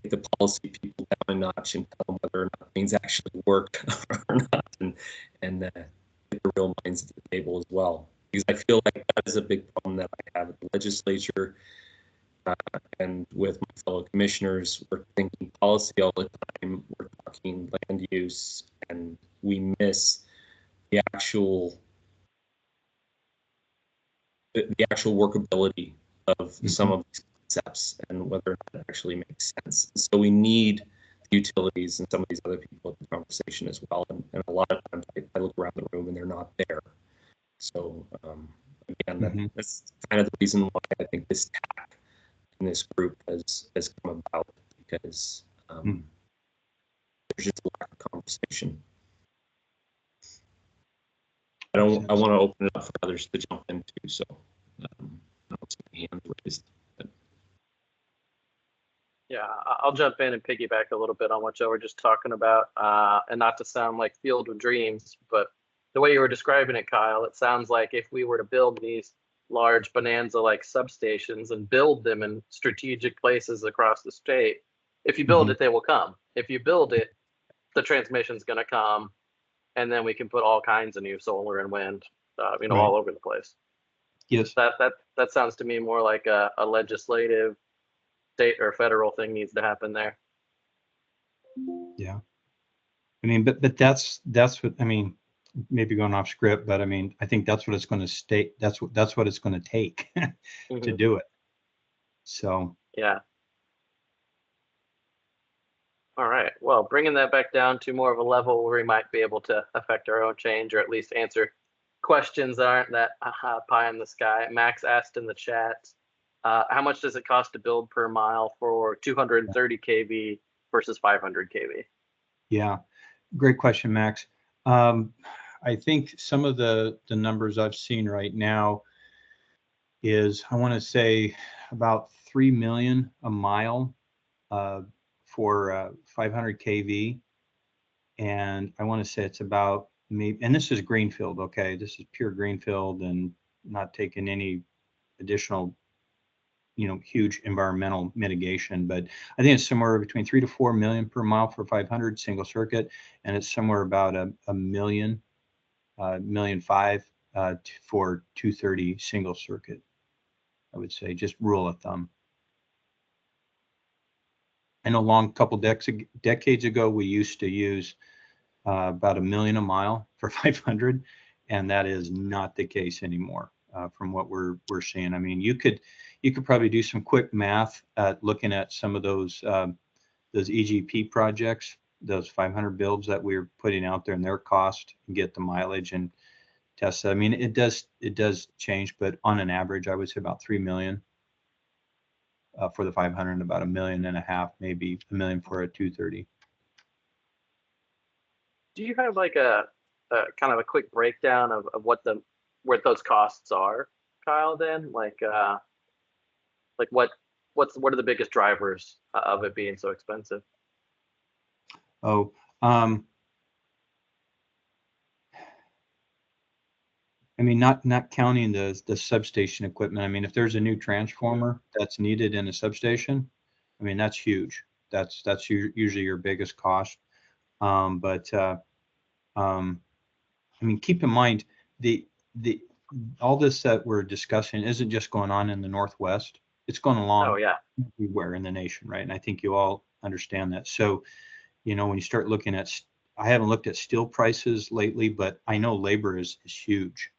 S6: take the policy people down a notch and tell them whether or not things actually work or not, and get the real minds at the table as well. Because I feel like that is a big problem that I have at the legislature. And with my fellow commissioners, we're thinking policy all the time. We're talking land use, and we miss the actual workability of some of these concepts and whether or not it actually makes sense. So we need the utilities and some of these other people in the conversation as well. And a lot of times I look around the room and they're not there. So again, that's kind of the reason why I think this tack in this group has come about, because there's just a lack of conversation. I want to open it up for others to jump into, so I don't see any hands raised.
S1: Yeah, I'll jump in and piggyback a little bit on what Joe were just talking about, and not to sound like Field of Dreams, but the way you were describing it, Kyle, it sounds like if we were to build these large Bonanza-like substations and build them in strategic places across the state, if you build it, they will come. If you build it, the transmission's going to come, and then we can put all kinds of new solar and wind,
S3: Right.
S1: all over the place.
S3: Yes.
S1: That sounds to me more like a legislative, state or federal thing needs to happen there.
S3: Yeah. I mean, but that's what, I mean, maybe going off script, but I mean, I think that's what it's going to state. That's what it's going to take to
S1: Mhm.
S3: do it. So,
S1: Yeah. All right. Well, bringing that back down to more of a level where we might be able to affect our own change, or at least answer questions that aren't that pie in the sky. Max asked in the chat, how much does it cost to build per mile for 230 kV versus 500 kV?
S3: yeah, great question, Max. I think some of the numbers I've seen right now is, I want to say about 3 million a mile for 500 kV. And I want to say it's about maybe, and this is greenfield, okay? This is pure greenfield and not taking any additional, huge environmental mitigation. But I think it's somewhere between 3 to 4 million per mile for 500 single circuit, and it's somewhere about a million, million five for 230 single circuit. I would say, just rule of thumb. I know long couple decades ago, we used to use about a million a mile for 500, and that is not the case anymore from what we're seeing. I mean, you could probably do some quick math looking at some of those EGP projects, those 500 builds that we're putting out there and their cost, and get the mileage and test it. I mean, it does change, but on an average, I would say about 3 million for the 500, and about 1.5 million, maybe a million for a 230.
S1: Do you have like a kind of a quick breakdown of what those costs are, Kyle? Then like what are the biggest drivers of it being so expensive?
S3: Oh, I mean, not counting the substation equipment. I mean, if there's a new transformer that's needed in a substation, I mean, that's huge. That's usually your biggest cost. But I mean, keep in mind the all this that we're discussing isn't just going on in the Northwest. It's going
S1: Oh
S3: along
S1: yeah.
S3: everywhere in the nation, right? And I think you all understand that. So, when you start looking at, I haven't looked at steel prices lately, but I know labor is huge.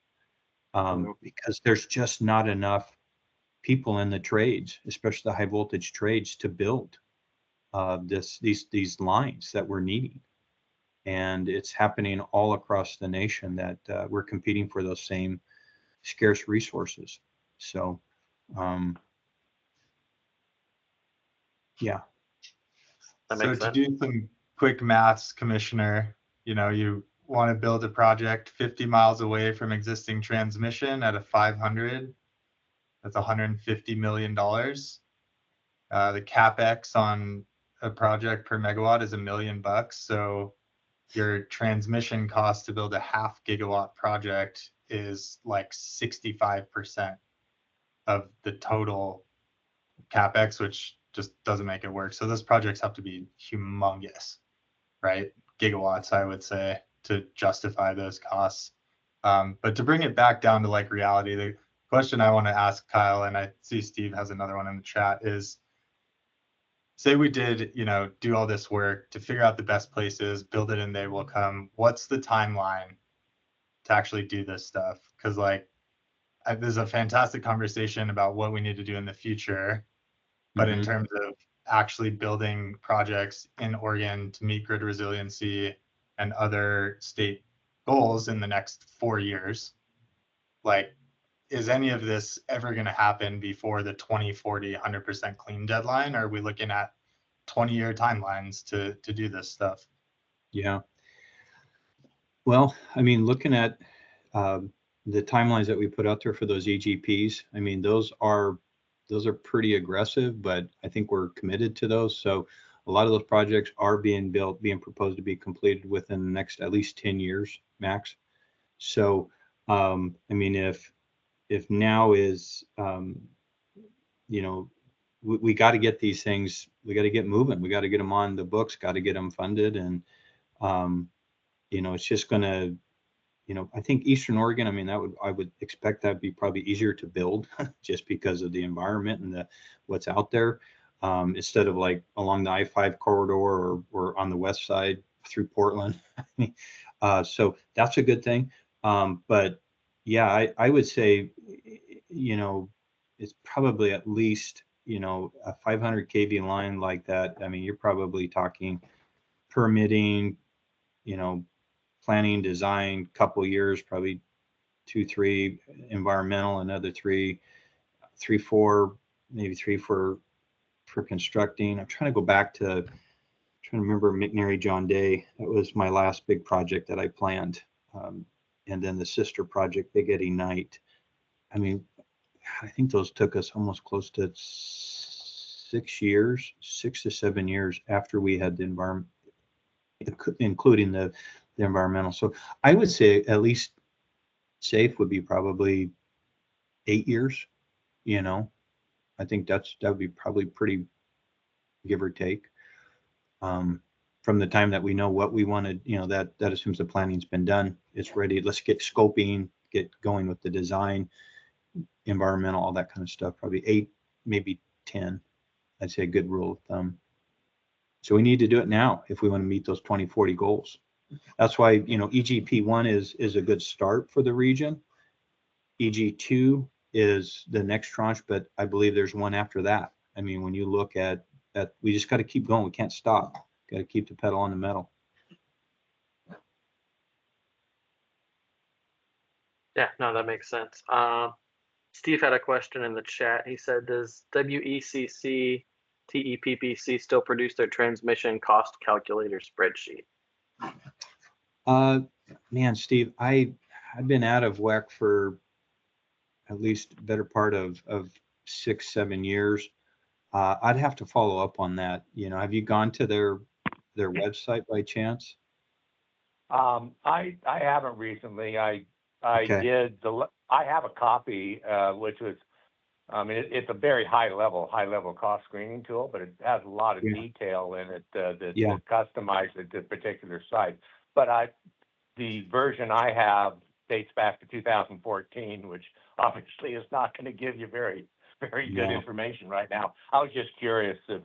S3: Because there's just not enough people in the trades, especially the high voltage trades, to build these lines that we're needing. And it's happening all across the nation that we're competing for those same scarce resources. So, yeah.
S1: That
S5: So
S1: makes
S5: to
S1: sense.
S5: do some quick maths, Commissioner, you want to build a project 50 miles away from existing transmission at a 500, that's $150 million. The CapEx on a project per megawatt is $1 million. So your transmission cost to build a 0.5 gigawatt project is like 65% of the total CapEx, which just doesn't make it work. So those projects have to be humongous, right? Gigawatts, I would say, to justify those costs. But to bring it back down to like reality, the question I want to ask Kyle, and I see Steve has another one in the chat, is say we did, do all this work to figure out the best places, build it and they will come. What's the timeline to actually do this stuff? Because there's a fantastic conversation about what we need to do in the future. But in terms of actually building projects in Oregon to meet grid resiliency and other state goals in the next 4 years, is any of this ever going to happen before the 2040 100% clean deadline? Or are we looking at 20-year timelines to do this stuff?
S3: Yeah. Well, I mean, looking at the timelines that we put out there for those EGPs, I mean, those are pretty aggressive, but I think we're committed to those. So a lot of those projects are being proposed to be completed within the next at least 10 years max. So, I mean, if now is, we got to get these things, we got to get moving, we got to get them on the books, got to get them funded. And You know, it's just gonna, you know, I think Eastern Oregon, I mean, I would expect that'd be probably easier to build just because of the environment and what's out there. Instead of like along the I-5 corridor or on the west side through Portland. So that's a good thing. But yeah, I would say, you know, it's probably at least, you know, a 500 kV line like that. I mean, you're probably talking permitting, you know, planning, design, couple years, probably 2, 3 environmental, another 3, 4, maybe 3 for constructing. I'm trying to go back to, trying to remember McNary John Day. That was my last big project that I planned. And then the sister project, Big Eddy Night. I mean, I think those took us almost close to 6 years, 6 to 7 years after we had the environment, including the environmental. So I would say at least safe would be probably 8 years. You know, I think that would be probably pretty, give or take. From the time that we know what we wanted, you know, that assumes the planning's been done, it's ready. Let's get scoping, get going with the design, environmental, all that kind of stuff. Probably 8, maybe 10. I'd say a good rule of thumb. So we need to do it now if we want to meet those 2040 goals. That's why, you know, EGP1 is a good start for the region. EG2 is the next tranche, but I believe there's one after that. I mean, when you look at we just got to keep going. We can't stop. Got to keep the pedal on the metal.
S1: Yeah, no, that makes sense. Steve had a question in the chat. He said, does WECC TEPPC still produce their transmission cost calculator spreadsheet?
S3: Man, Steve, I've been out of WEC for at least better part of 6, 7 years. I'd have to follow up on that. You know, have you gone to their website by chance?
S4: I haven't recently. I
S3: Okay.
S4: did I have a copy, which was, I mean, it's a very high level cost screening tool, but it has a lot of detail in it that customizes it to particular site. But the version I have dates back to 2014, which obviously is not going to give you very good information right now. I was just curious if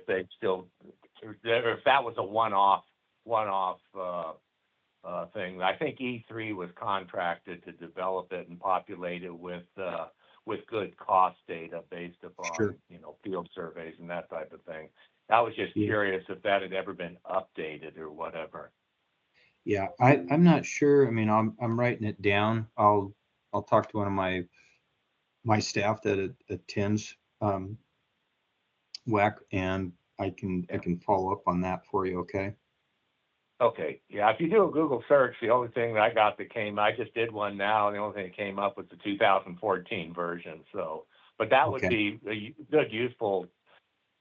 S4: they still, or if that was a one-off thing. I think E3 was contracted to develop it and populate it with good cost data based upon you know, field surveys and that type of thing. I was just curious if that had ever been updated or whatever.
S3: Yeah, I'm not sure. I mean, I'm writing it down. I'll talk to one of my staff that attends WEC, and I can follow up on that for you. Okay.
S4: Okay. Yeah. If you do a Google search, the only thing that I got that I just did one now, and the only thing that came up was the 2014 version. So, but that would be a good, useful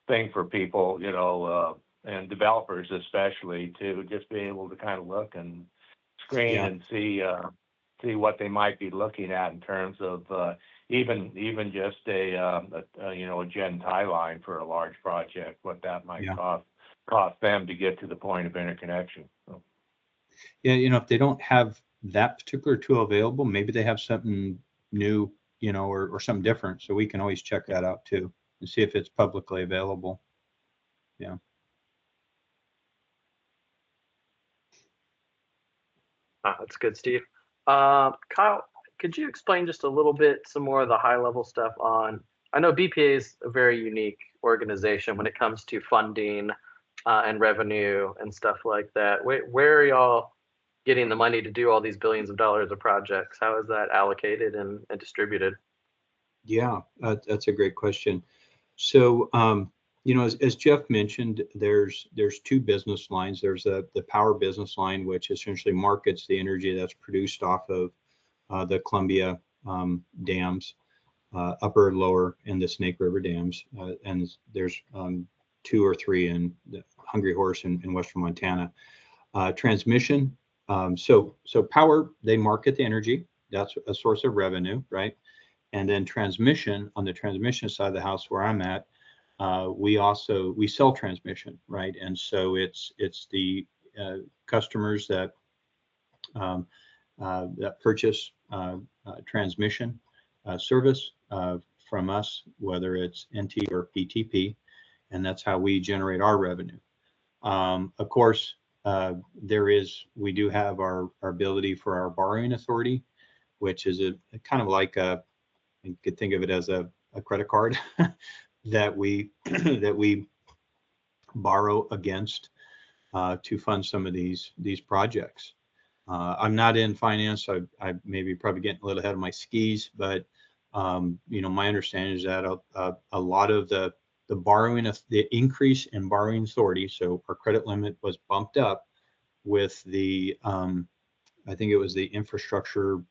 S4: thing for people, you know, and developers especially, to just be able to kind of look and screen and see what they might be looking at in terms of even just a you know, a gen tie line for a large project, what that might cost them to get to the point of interconnection. So.
S3: Yeah, you know, if they don't have that particular tool available, maybe they have something new, you know, or something different. So we can always check that out too and see if it's publicly available. Yeah.
S1: That's good, Steve. Kyle, could you explain just a little bit, some more of the high level stuff on, I know BPA is a very unique organization when it comes to funding and revenue and stuff like that. Where are y'all getting the money to do all these billions of dollars of projects? How is that allocated and distributed?
S3: Yeah, that's a great question. So, you know, as Jeff mentioned, there's 2 business lines. There's the power business line, which essentially markets the energy that's produced off of the Columbia dams, upper, lower, and the Snake River dams. And there's 2 or 3 in the Hungry Horse in western Montana. Transmission. So power, they market the energy. That's a source of revenue, right? And then transmission, on the transmission side of the house where I'm at, we sell transmission, right? And so it's the customers that that purchase transmission service from us, whether it's NT or PTP, and that's how we generate our revenue. Of course, we do have our ability for our borrowing authority, which is a kind of like you could think of it as a credit card that we that we borrow against to fund some of these projects. I'm not in finance, so I maybe probably getting a little ahead of my skis, but my understanding is that a lot of the borrowing of the increase in borrowing authority, so our credit limit was bumped up with the I think it was the Infrastructure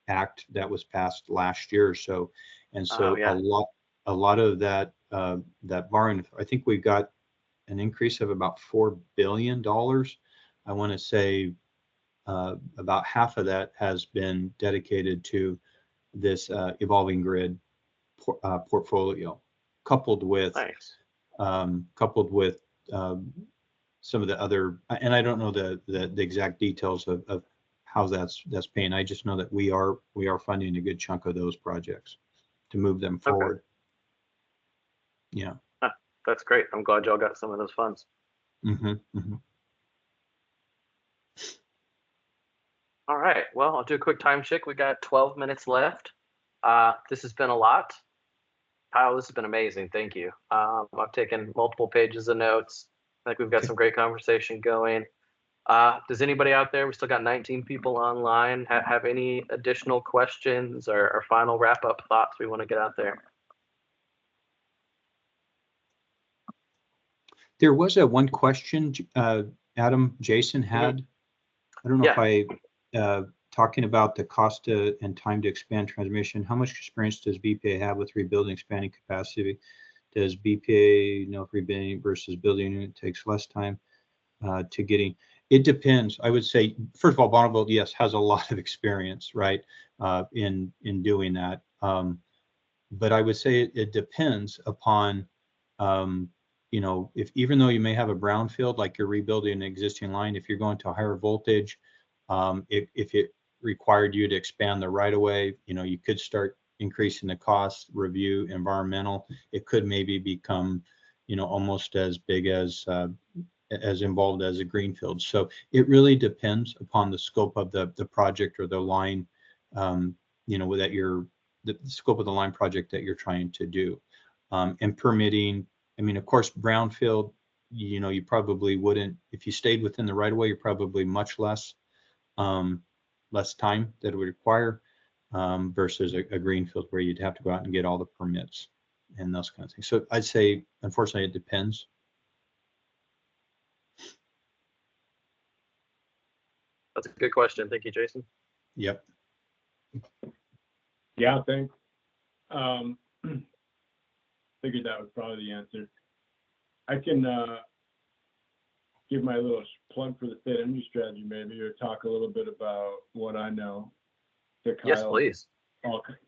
S3: Act that was passed last year or so, and so a lot of that that borrowing, I think we got an increase of about $4 billion. I want to say about half of that has been dedicated to this evolving grid portfolio, coupled with some of the other, and I don't know the exact details of how that's paying. I just know that we are funding a good chunk of those projects to move them forward. Yeah.
S1: That's great. I'm glad y'all got some of those funds. All right. Well, I'll do a quick time check. We got 12 minutes left. This has been a lot. Kyle, this has been amazing. Thank you. I've taken multiple pages of notes. I think we've got some great conversation going. Does anybody out there, we still got 19 people online, have any additional questions or final wrap-up thoughts we want to get out there?
S3: There was one question, Adam, Jason had. I don't know if I, talking about the cost and time to expand transmission, how much experience does BPA have with rebuilding, expanding capacity? Does BPA know if rebuilding versus building unit takes less time to getting? It depends. I would say, first of all, Bonneville, yes, has a lot of experience, right, in doing that. But I would say it depends upon, if even though you may have a brownfield, like you're rebuilding an existing line, if you're going to a higher voltage, if it required you to expand the right of way, you could start increasing the cost, review environmental. It could maybe become, almost as big as involved as a greenfield. So it really depends upon the scope of the project or the line, that the scope of the line project that you're trying to do. And permitting, of course, brownfield, you probably wouldn't, if you stayed within the right of way, you're probably much less time that it would require versus a greenfield where you'd have to go out and get all the permits and those kinds of things. So I'd say, unfortunately, it depends.
S1: That's a good question. Thank you, Jason.
S3: Yep.
S7: Yeah, thanks. Figured that was probably the answer. I can give my little plug for the state energy strategy, maybe, or talk a little bit about what I know. Kyle,
S1: yes, please.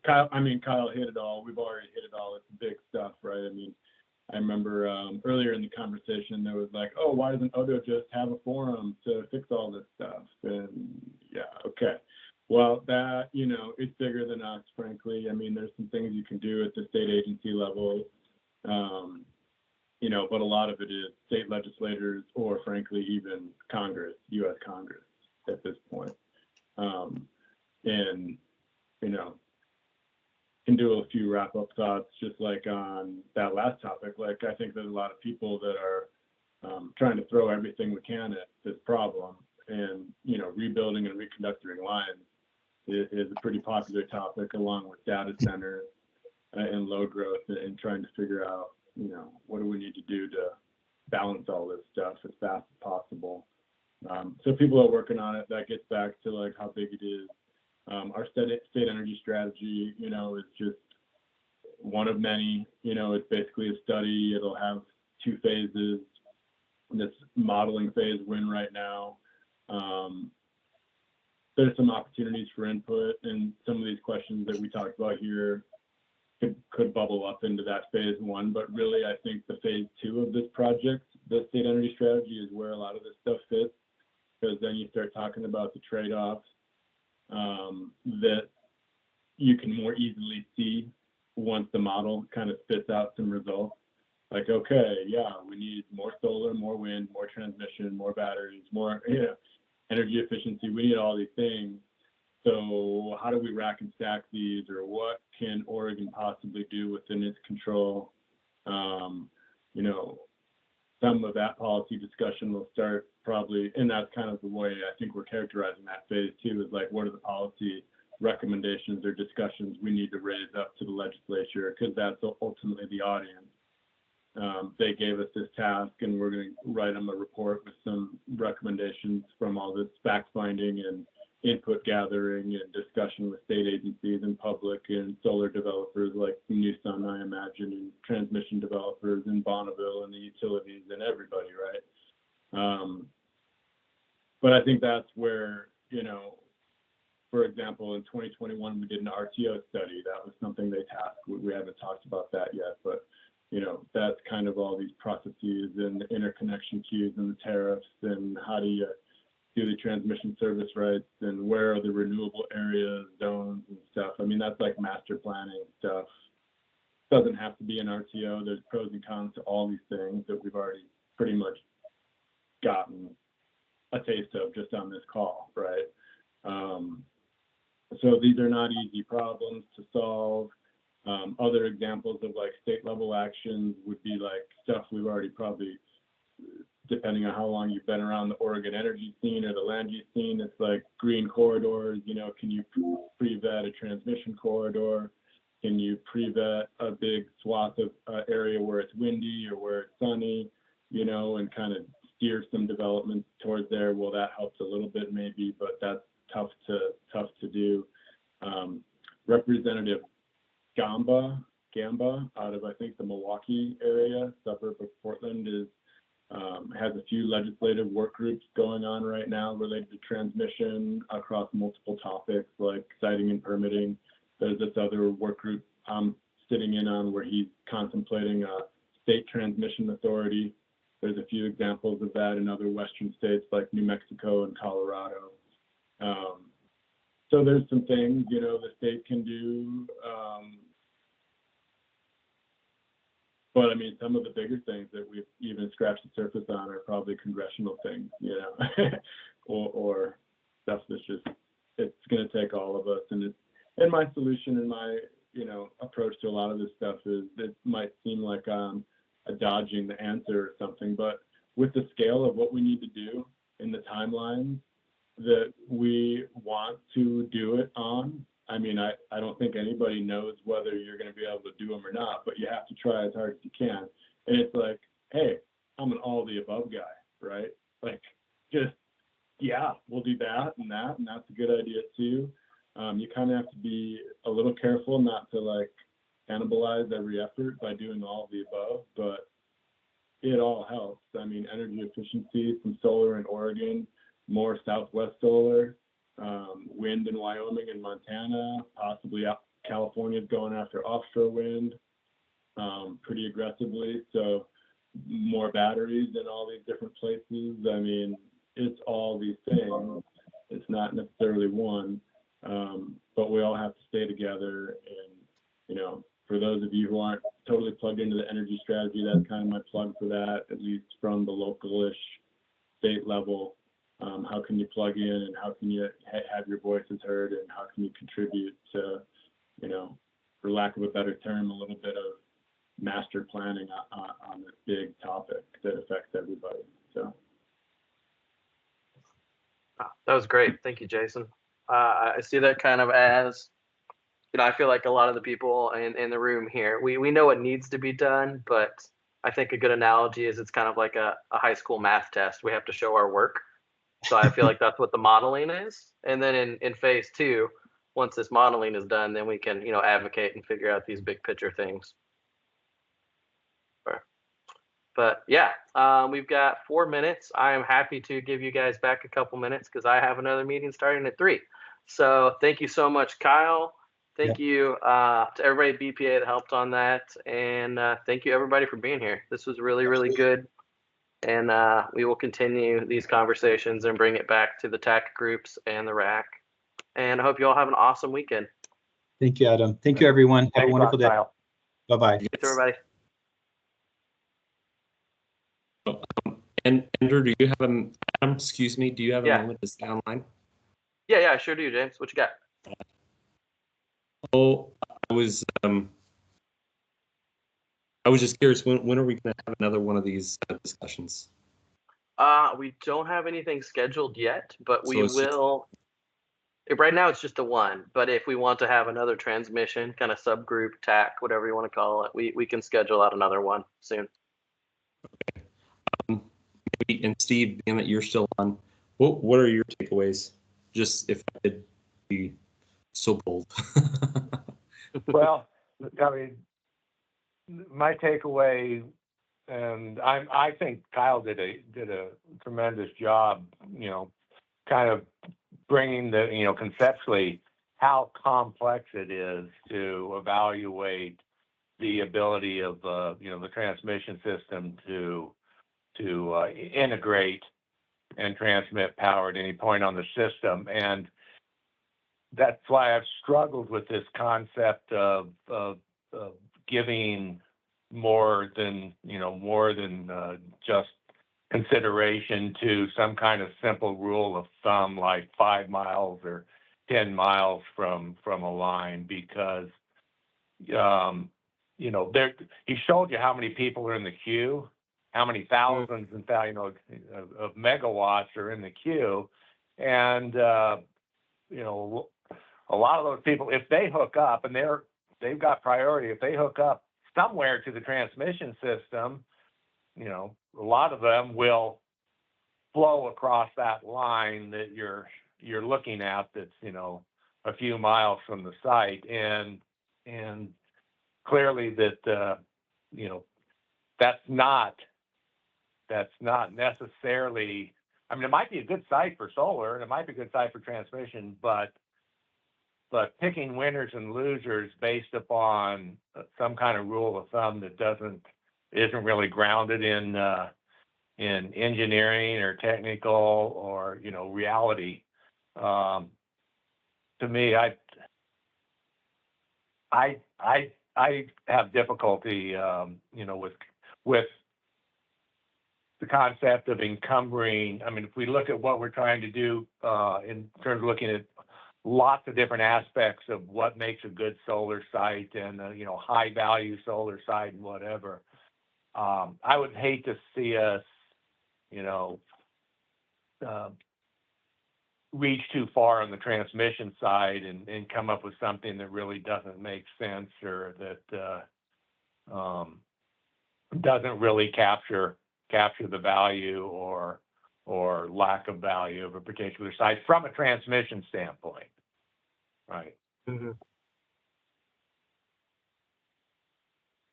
S7: Kyle hit it all. We've already hit it all. It's big stuff, right? I remember earlier in the conversation, there was like, oh, why doesn't Odo just have a forum to fix all this stuff? And yeah, okay. Well, that, it's bigger than us, frankly. There's some things you can do at the state agency level, but a lot of it is state legislators or, frankly, even Congress, U.S. Congress at this point. Can do a few wrap-up thoughts, just like on that last topic. Like, I think there's a lot of people that are trying to throw everything we can at this problem, and rebuilding and reconductoring lines is a pretty popular topic, along with data centers and load growth, and trying to figure out what do we need to do to balance all this stuff as fast as possible. So people are working on it. That gets back to like how big it is. Our state energy strategy, is just one of many. It's basically a study. It'll have 2 phases. This modeling phase we're in right now. There's some opportunities for input, and some of these questions that we talked about here could bubble up into that phase 1. But really, I think the phase 2 of this project, the state energy strategy, is where a lot of this stuff fits. because then you start talking about the trade-offs that you can more easily see once the model kind of spits out some results. Like, okay, yeah, we need more solar, more wind, more transmission, more batteries, more energy efficiency. We need all these things. So how do we rack and stack these, or what can Oregon possibly do within its control? Some of that policy discussion will start probably, and that's kind of the way I think we're characterizing that phase too, is like, what are the policy recommendations or discussions we need to raise up to the legislature, because that's ultimately the audience. They gave us this task, and we're going to write them a report with some recommendations from all this fact finding and input gathering and discussion with state agencies and public and solar developers like New Sun, I imagine, and transmission developers in Bonneville and the utilities and everybody, right? But I think that's where, for example, in 2021, we did an RTO study. That was something they tasked. We haven't talked about that yet, but that's kind of all these processes and the interconnection queues and the tariffs, and how do you do the transmission service rights, and where are the renewable areas, zones and stuff. I mean, that's like master planning stuff. Doesn't have to be an RTO. There's pros and cons to all these things that we've already pretty much gotten a taste of just on this call, right? So these are not easy problems to solve. Other examples of like state level actions would be like stuff we've already probably, depending on how long you've been around the Oregon energy scene or the land use scene, it's like green corridors. Can you pre-vet a transmission corridor? Can you pre-vet a big swath of area where it's windy or where it's sunny, and kind of steer some development towards there? Well, that helps a little bit maybe, but that's tough to do. Representative Gamba out of, I think, the Milwaukee area, suburb of Portland, has a few legislative work groups going on right now related to transmission across multiple topics like siting and permitting. There's this other work group I'm sitting in on where he's contemplating a state transmission authority. There's a few examples of that in other western states like New Mexico and Colorado. So there's some things, the state can do. But I mean, some of the bigger things that we've even scratched the surface on are probably congressional things, or stuff that's just, it's going to take all of us. And my solution and my, approach to a lot of this stuff is, it might seem like I'm dodging the answer or something, but with the scale of what we need to do in the timeline that we want to do it on, I mean, I don't think anybody knows whether you're going to be able to do them or not, but you have to try as hard as you can. And it's like, hey, I'm an all the above guy, right? Like, just, yeah, we'll do that, and that's a good idea too. You kind of have to be a little careful not to like cannibalize every effort by doing all the above, but it all helps. I mean, energy efficiency, some solar in Oregon, more Southwest solar, wind in Wyoming and Montana, possibly California's going after offshore wind pretty aggressively. So more batteries in all these different places. I mean, it's all these things. It's not necessarily one, but we all have to stay together. And, for those of you who aren't totally plugged into the energy strategy, that's kind of my plug for that, at least from the local-ish state level. How can you plug in, and how can you have your voices heard, and how can you contribute to, for lack of a better term, a little bit of master planning on this big topic that affects everybody. So.
S1: That was great. Thank you, Jason. I see that kind of as, I feel like a lot of the people in the room here, we know what needs to be done, but I think a good analogy is it's kind of like a high school math test. We have to show our work. So I feel like that's what the modeling is. And then in phase 2, once this modeling is done, then we can, advocate and figure out these big picture things. But yeah, we've got 4 minutes. I am happy to give you guys back a couple minutes because I have another meeting starting at 3. So thank you so much, Kyle. Thank you to everybody at BPA that helped on that. And thank you everybody for being here. This was really, really good. And we will continue these conversations and bring it back to the tech groups and the RAC. And I hope you all have an awesome weekend.
S3: Thank you, Adam. Thank you, everyone. Have a
S4: Thanks a lot,
S3: wonderful day.
S4: Kyle.
S3: Bye-bye.
S1: Thanks, everybody.
S6: And Andrew, do you have Adam, excuse me, do you have a
S1: Yeah.
S6: moment to stay online?
S1: Yeah, I sure do, James. What you got?
S6: Oh, I was just curious, when are we going to have another one of these discussions?
S1: We don't have anything scheduled yet, but we
S6: So it's just-
S1: will. Right now, it's just a one. But if we want to have another transmission, kind of subgroup, TAC, whatever you want to call it, we can schedule out another one soon.
S6: And Steve, being that you're still on, what are your takeaways? Just if I could be so bold.
S4: Well, I mean, my takeaway, and I think Kyle did a tremendous job, kind of bringing the, conceptually how complex it is to evaluate the ability of, the transmission system to integrate and transmit power at any point on the system. And that's why I've struggled with this concept of giving more than just consideration to some kind of simple rule of thumb, like 5 miles or 10 miles from a line, because there, he showed you how many people are in the queue, how many thousands and thousands of megawatts are in the queue, and a lot of those people, if they hook up, and they've got priority, if they hook up somewhere to the transmission system, a lot of them will flow across that line that you're looking at, that's a few miles from the site, and clearly that that's not necessarily. I mean, it might be a good site for solar, and it might be a good site for transmission, but picking winners and losers based upon some kind of rule of thumb that isn't really grounded in engineering or technical or reality, to me, I have difficulty with the concept of encumbering. I mean, if we look at what we're trying to do in terms of looking at lots of different aspects of what makes a good solar site and high value solar site and whatever, I would hate to see us reach too far on the transmission side and come up with something that really doesn't make sense, or that doesn't really capture the value or lack of value of a particular site from a transmission standpoint. Right.
S1: Mm-hmm.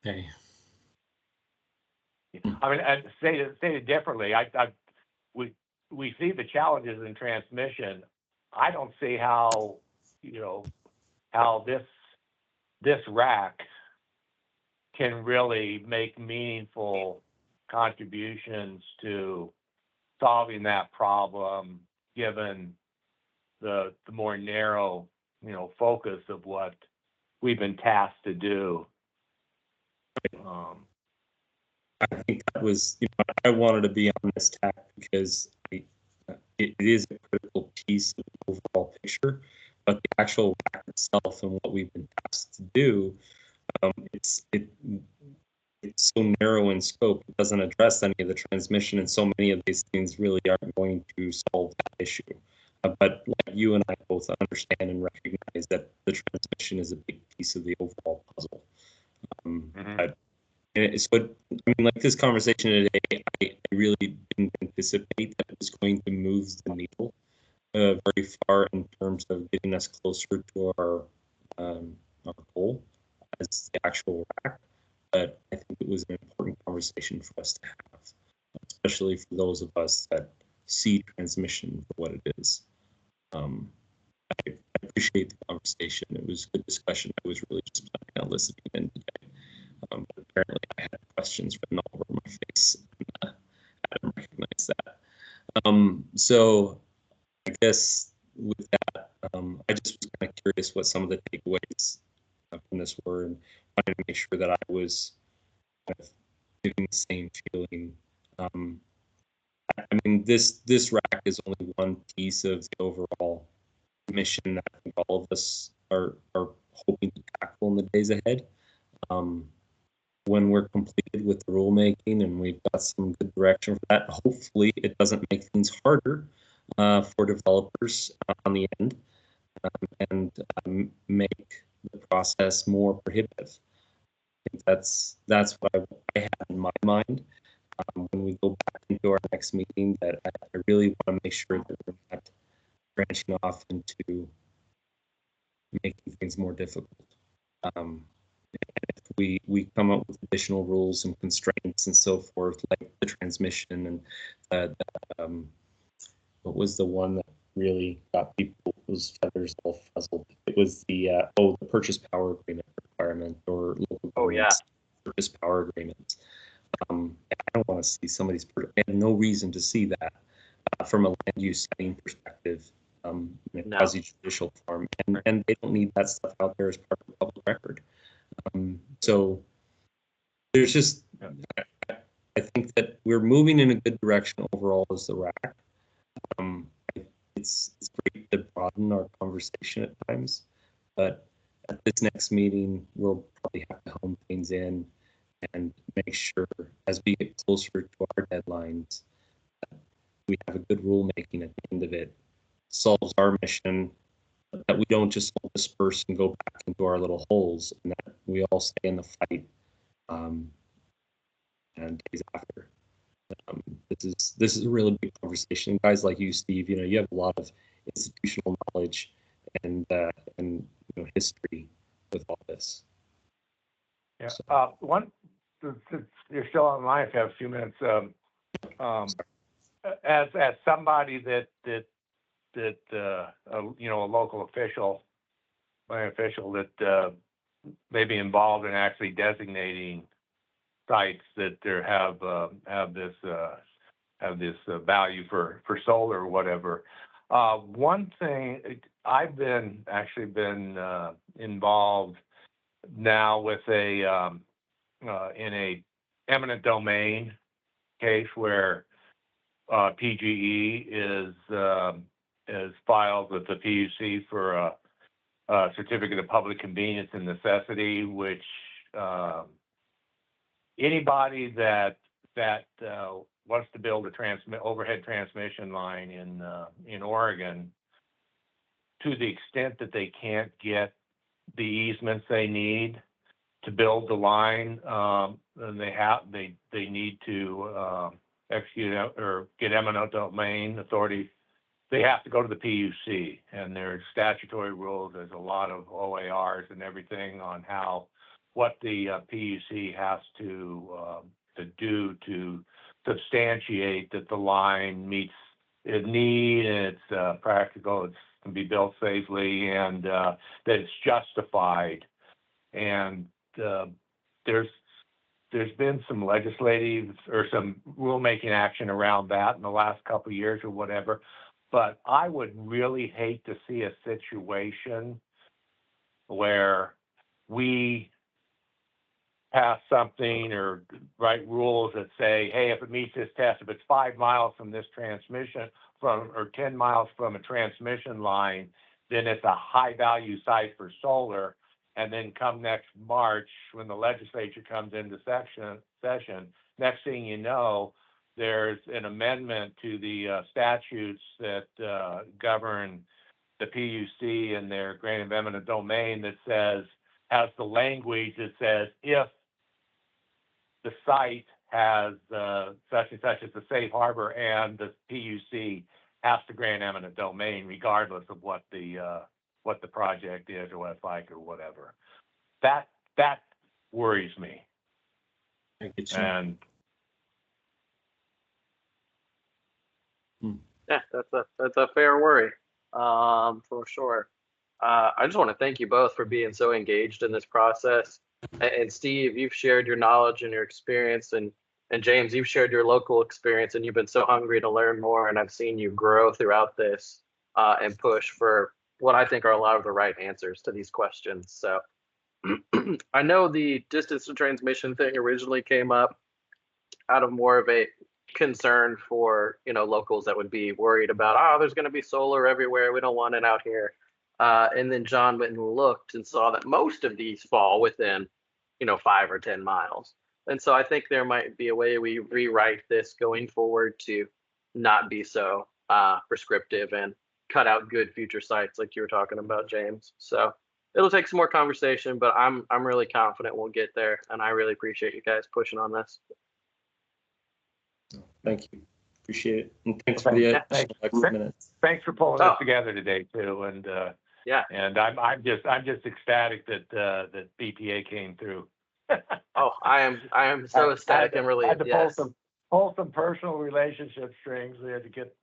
S6: Okay.
S4: I mean, and say it differently. We see the challenges in transmission. I don't see how this rack can really make meaningful contributions to solving that problem, given the more narrow focus of what we've been tasked to do.
S6: I think that was, I wanted to be on this tack because it is a critical piece of the overall picture, but the actual rack itself and what we've been tasked to do, it's so narrow in scope. It doesn't address any of the transmission, and so many of these things really aren't going to solve that issue. But like you and I both understand and recognize that the transmission is a big piece of the overall puzzle. So, I mean, like this conversation today, I really didn't anticipate that it was going to move the needle very far in terms of getting us closer to our goal as the actual rack. But I think it was an important conversation for us to have, especially for those of us that see transmission for what it is. I appreciate the conversation. It was a good discussion. I was really just planning on listening in today. But apparently I had questions written all over my face. recognize that. So I guess with that, I just was kind of curious what some of the takeaways from this were, and wanted to make sure that I was kind of getting the same feeling. I mean, this rack is only one piece of the overall mission that I think all of us are hoping to tackle in the days ahead. When we're completed with the rulemaking and we've got some good direction for that, hopefully it doesn't make things harder for developers on the end, and make the process more prohibitive. I think that's what I had in my mind when we go back into our next meeting, that I really want to make sure that we're not branching off into making things more difficult. If we come up with additional rules and constraints and so forth, like the transmission and what was the one that really got people's feathers all fuzzled? It was the the purchase power agreement requirement, or local governments purchase power agreements. I don't want to see somebody's. I have no reason to see that from a land use setting perspective. In a quasi-judicial form, and they don't need that stuff out there as part of the public record. So there's just, I think that we're moving in a good direction overall as the RAC. It's great to broaden our conversation at times, but at this next meeting, we'll probably have to hone things in and make sure, as we get closer to our deadlines, that we have a good rulemaking at the end of it. Solves our mission, that we don't just all disperse and go back into our little holes, and that we all stay in the fight and days after. This is a really big conversation. Guys like you, Steve, you have a lot of institutional knowledge and history with all this.
S4: Yeah. So. You're still online. If you have a few minutes, as somebody that a local official that may be involved in actually designating sites that have this value for solar or whatever. One thing I've been involved now with in a eminent domain case where PGE is filed with the PUC for a certificate of public convenience and necessity, which anybody that wants to build a overhead transmission line in Oregon, to the extent that they can't get the easements they need to build the line, then they need to execute or get eminent domain authority. They have to go to the PUC, and there's statutory rules. There's a lot of OARs and everything on what the PUC has to do to substantiate that the line meets its need and it's practical, it can be built safely, and that it's justified. And there's been some legislative or some rulemaking action around that in the last couple of years or whatever. But I would really hate to see a situation where we pass something or write rules that say, hey, if it meets this test, if it's 5 miles from this transmission or 10 miles from a transmission line, then it's a high value site for solar. And then come next March, when the legislature comes into session, next thing you know, there's an amendment to the statutes that govern the PUC and their grant of eminent domain that has the language that says, if the site has such and such as a safe harbor, and the PUC has to grant eminent domain regardless of what the project is or what it's like or whatever. That worries me. And
S1: yeah, that's a fair worry, for sure. I just want to thank you both for being so engaged in this process. And Steve, you've shared your knowledge and your experience, and And James, you've shared your local experience and you've been so hungry to learn more. And I've seen you grow throughout this and push for what I think are a lot of the right answers to these questions. So I know the distance to transmission thing originally came up out of more of a concern for, locals that would be worried about, oh, there's going to be solar everywhere. We don't want it out here. And then John went and looked and saw that most of these fall within, 5 or 10 miles. And so I think there might be a way we rewrite this going forward to not be so prescriptive and cut out good future sites like you were talking about, James. So it'll take some more conversation, but I'm really confident we'll get there. And I really appreciate you guys pushing on this.
S6: Thank you. Appreciate it. And thanks for the additional extra minutes.
S4: Thanks for pulling this together today too. And
S1: yeah,
S4: and I'm just ecstatic that that BPA came through.
S1: Oh, I am so ecstatic and relieved.
S4: I had to pull some personal relationship strings. We had to get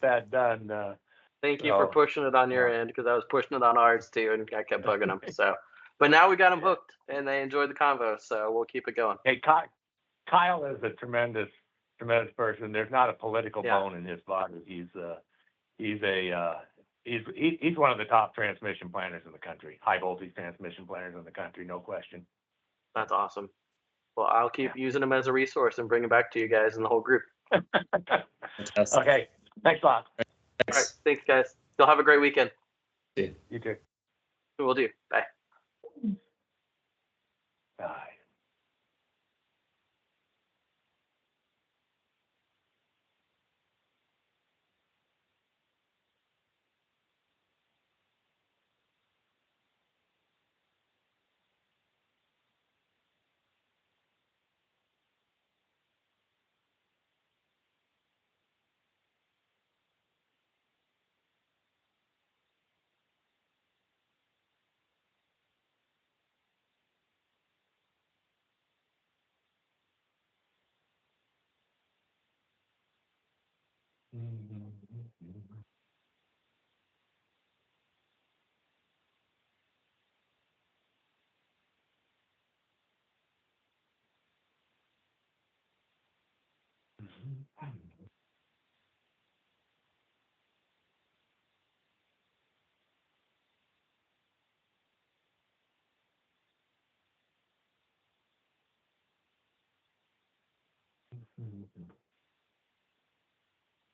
S4: that done.
S1: Thank you for pushing it on your end, because I was pushing it on ours too, and I kept bugging them. So, but now we got them hooked, and they enjoyed the convo. So we'll keep it going.
S4: Hey, Kyle is a tremendous person. There's not a political bone in his body. He's one of the top transmission planners in the country, high voltage transmission planners in the country, no question.
S1: That's awesome. Well, I'll keep using him as a resource and bring it back to you guys and the whole group.
S6: Fantastic.
S4: Okay, thanks a lot.
S1: All right, thanks, guys. You'll have a great weekend.
S6: Yeah.
S4: You too.
S1: Will do. Bye.
S4: Bye.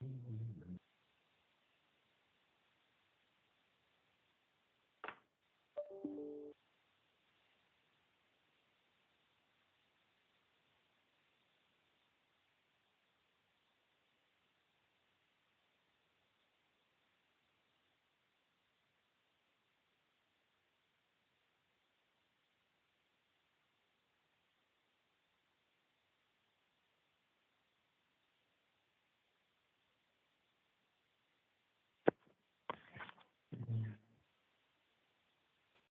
S4: Mm-hmm.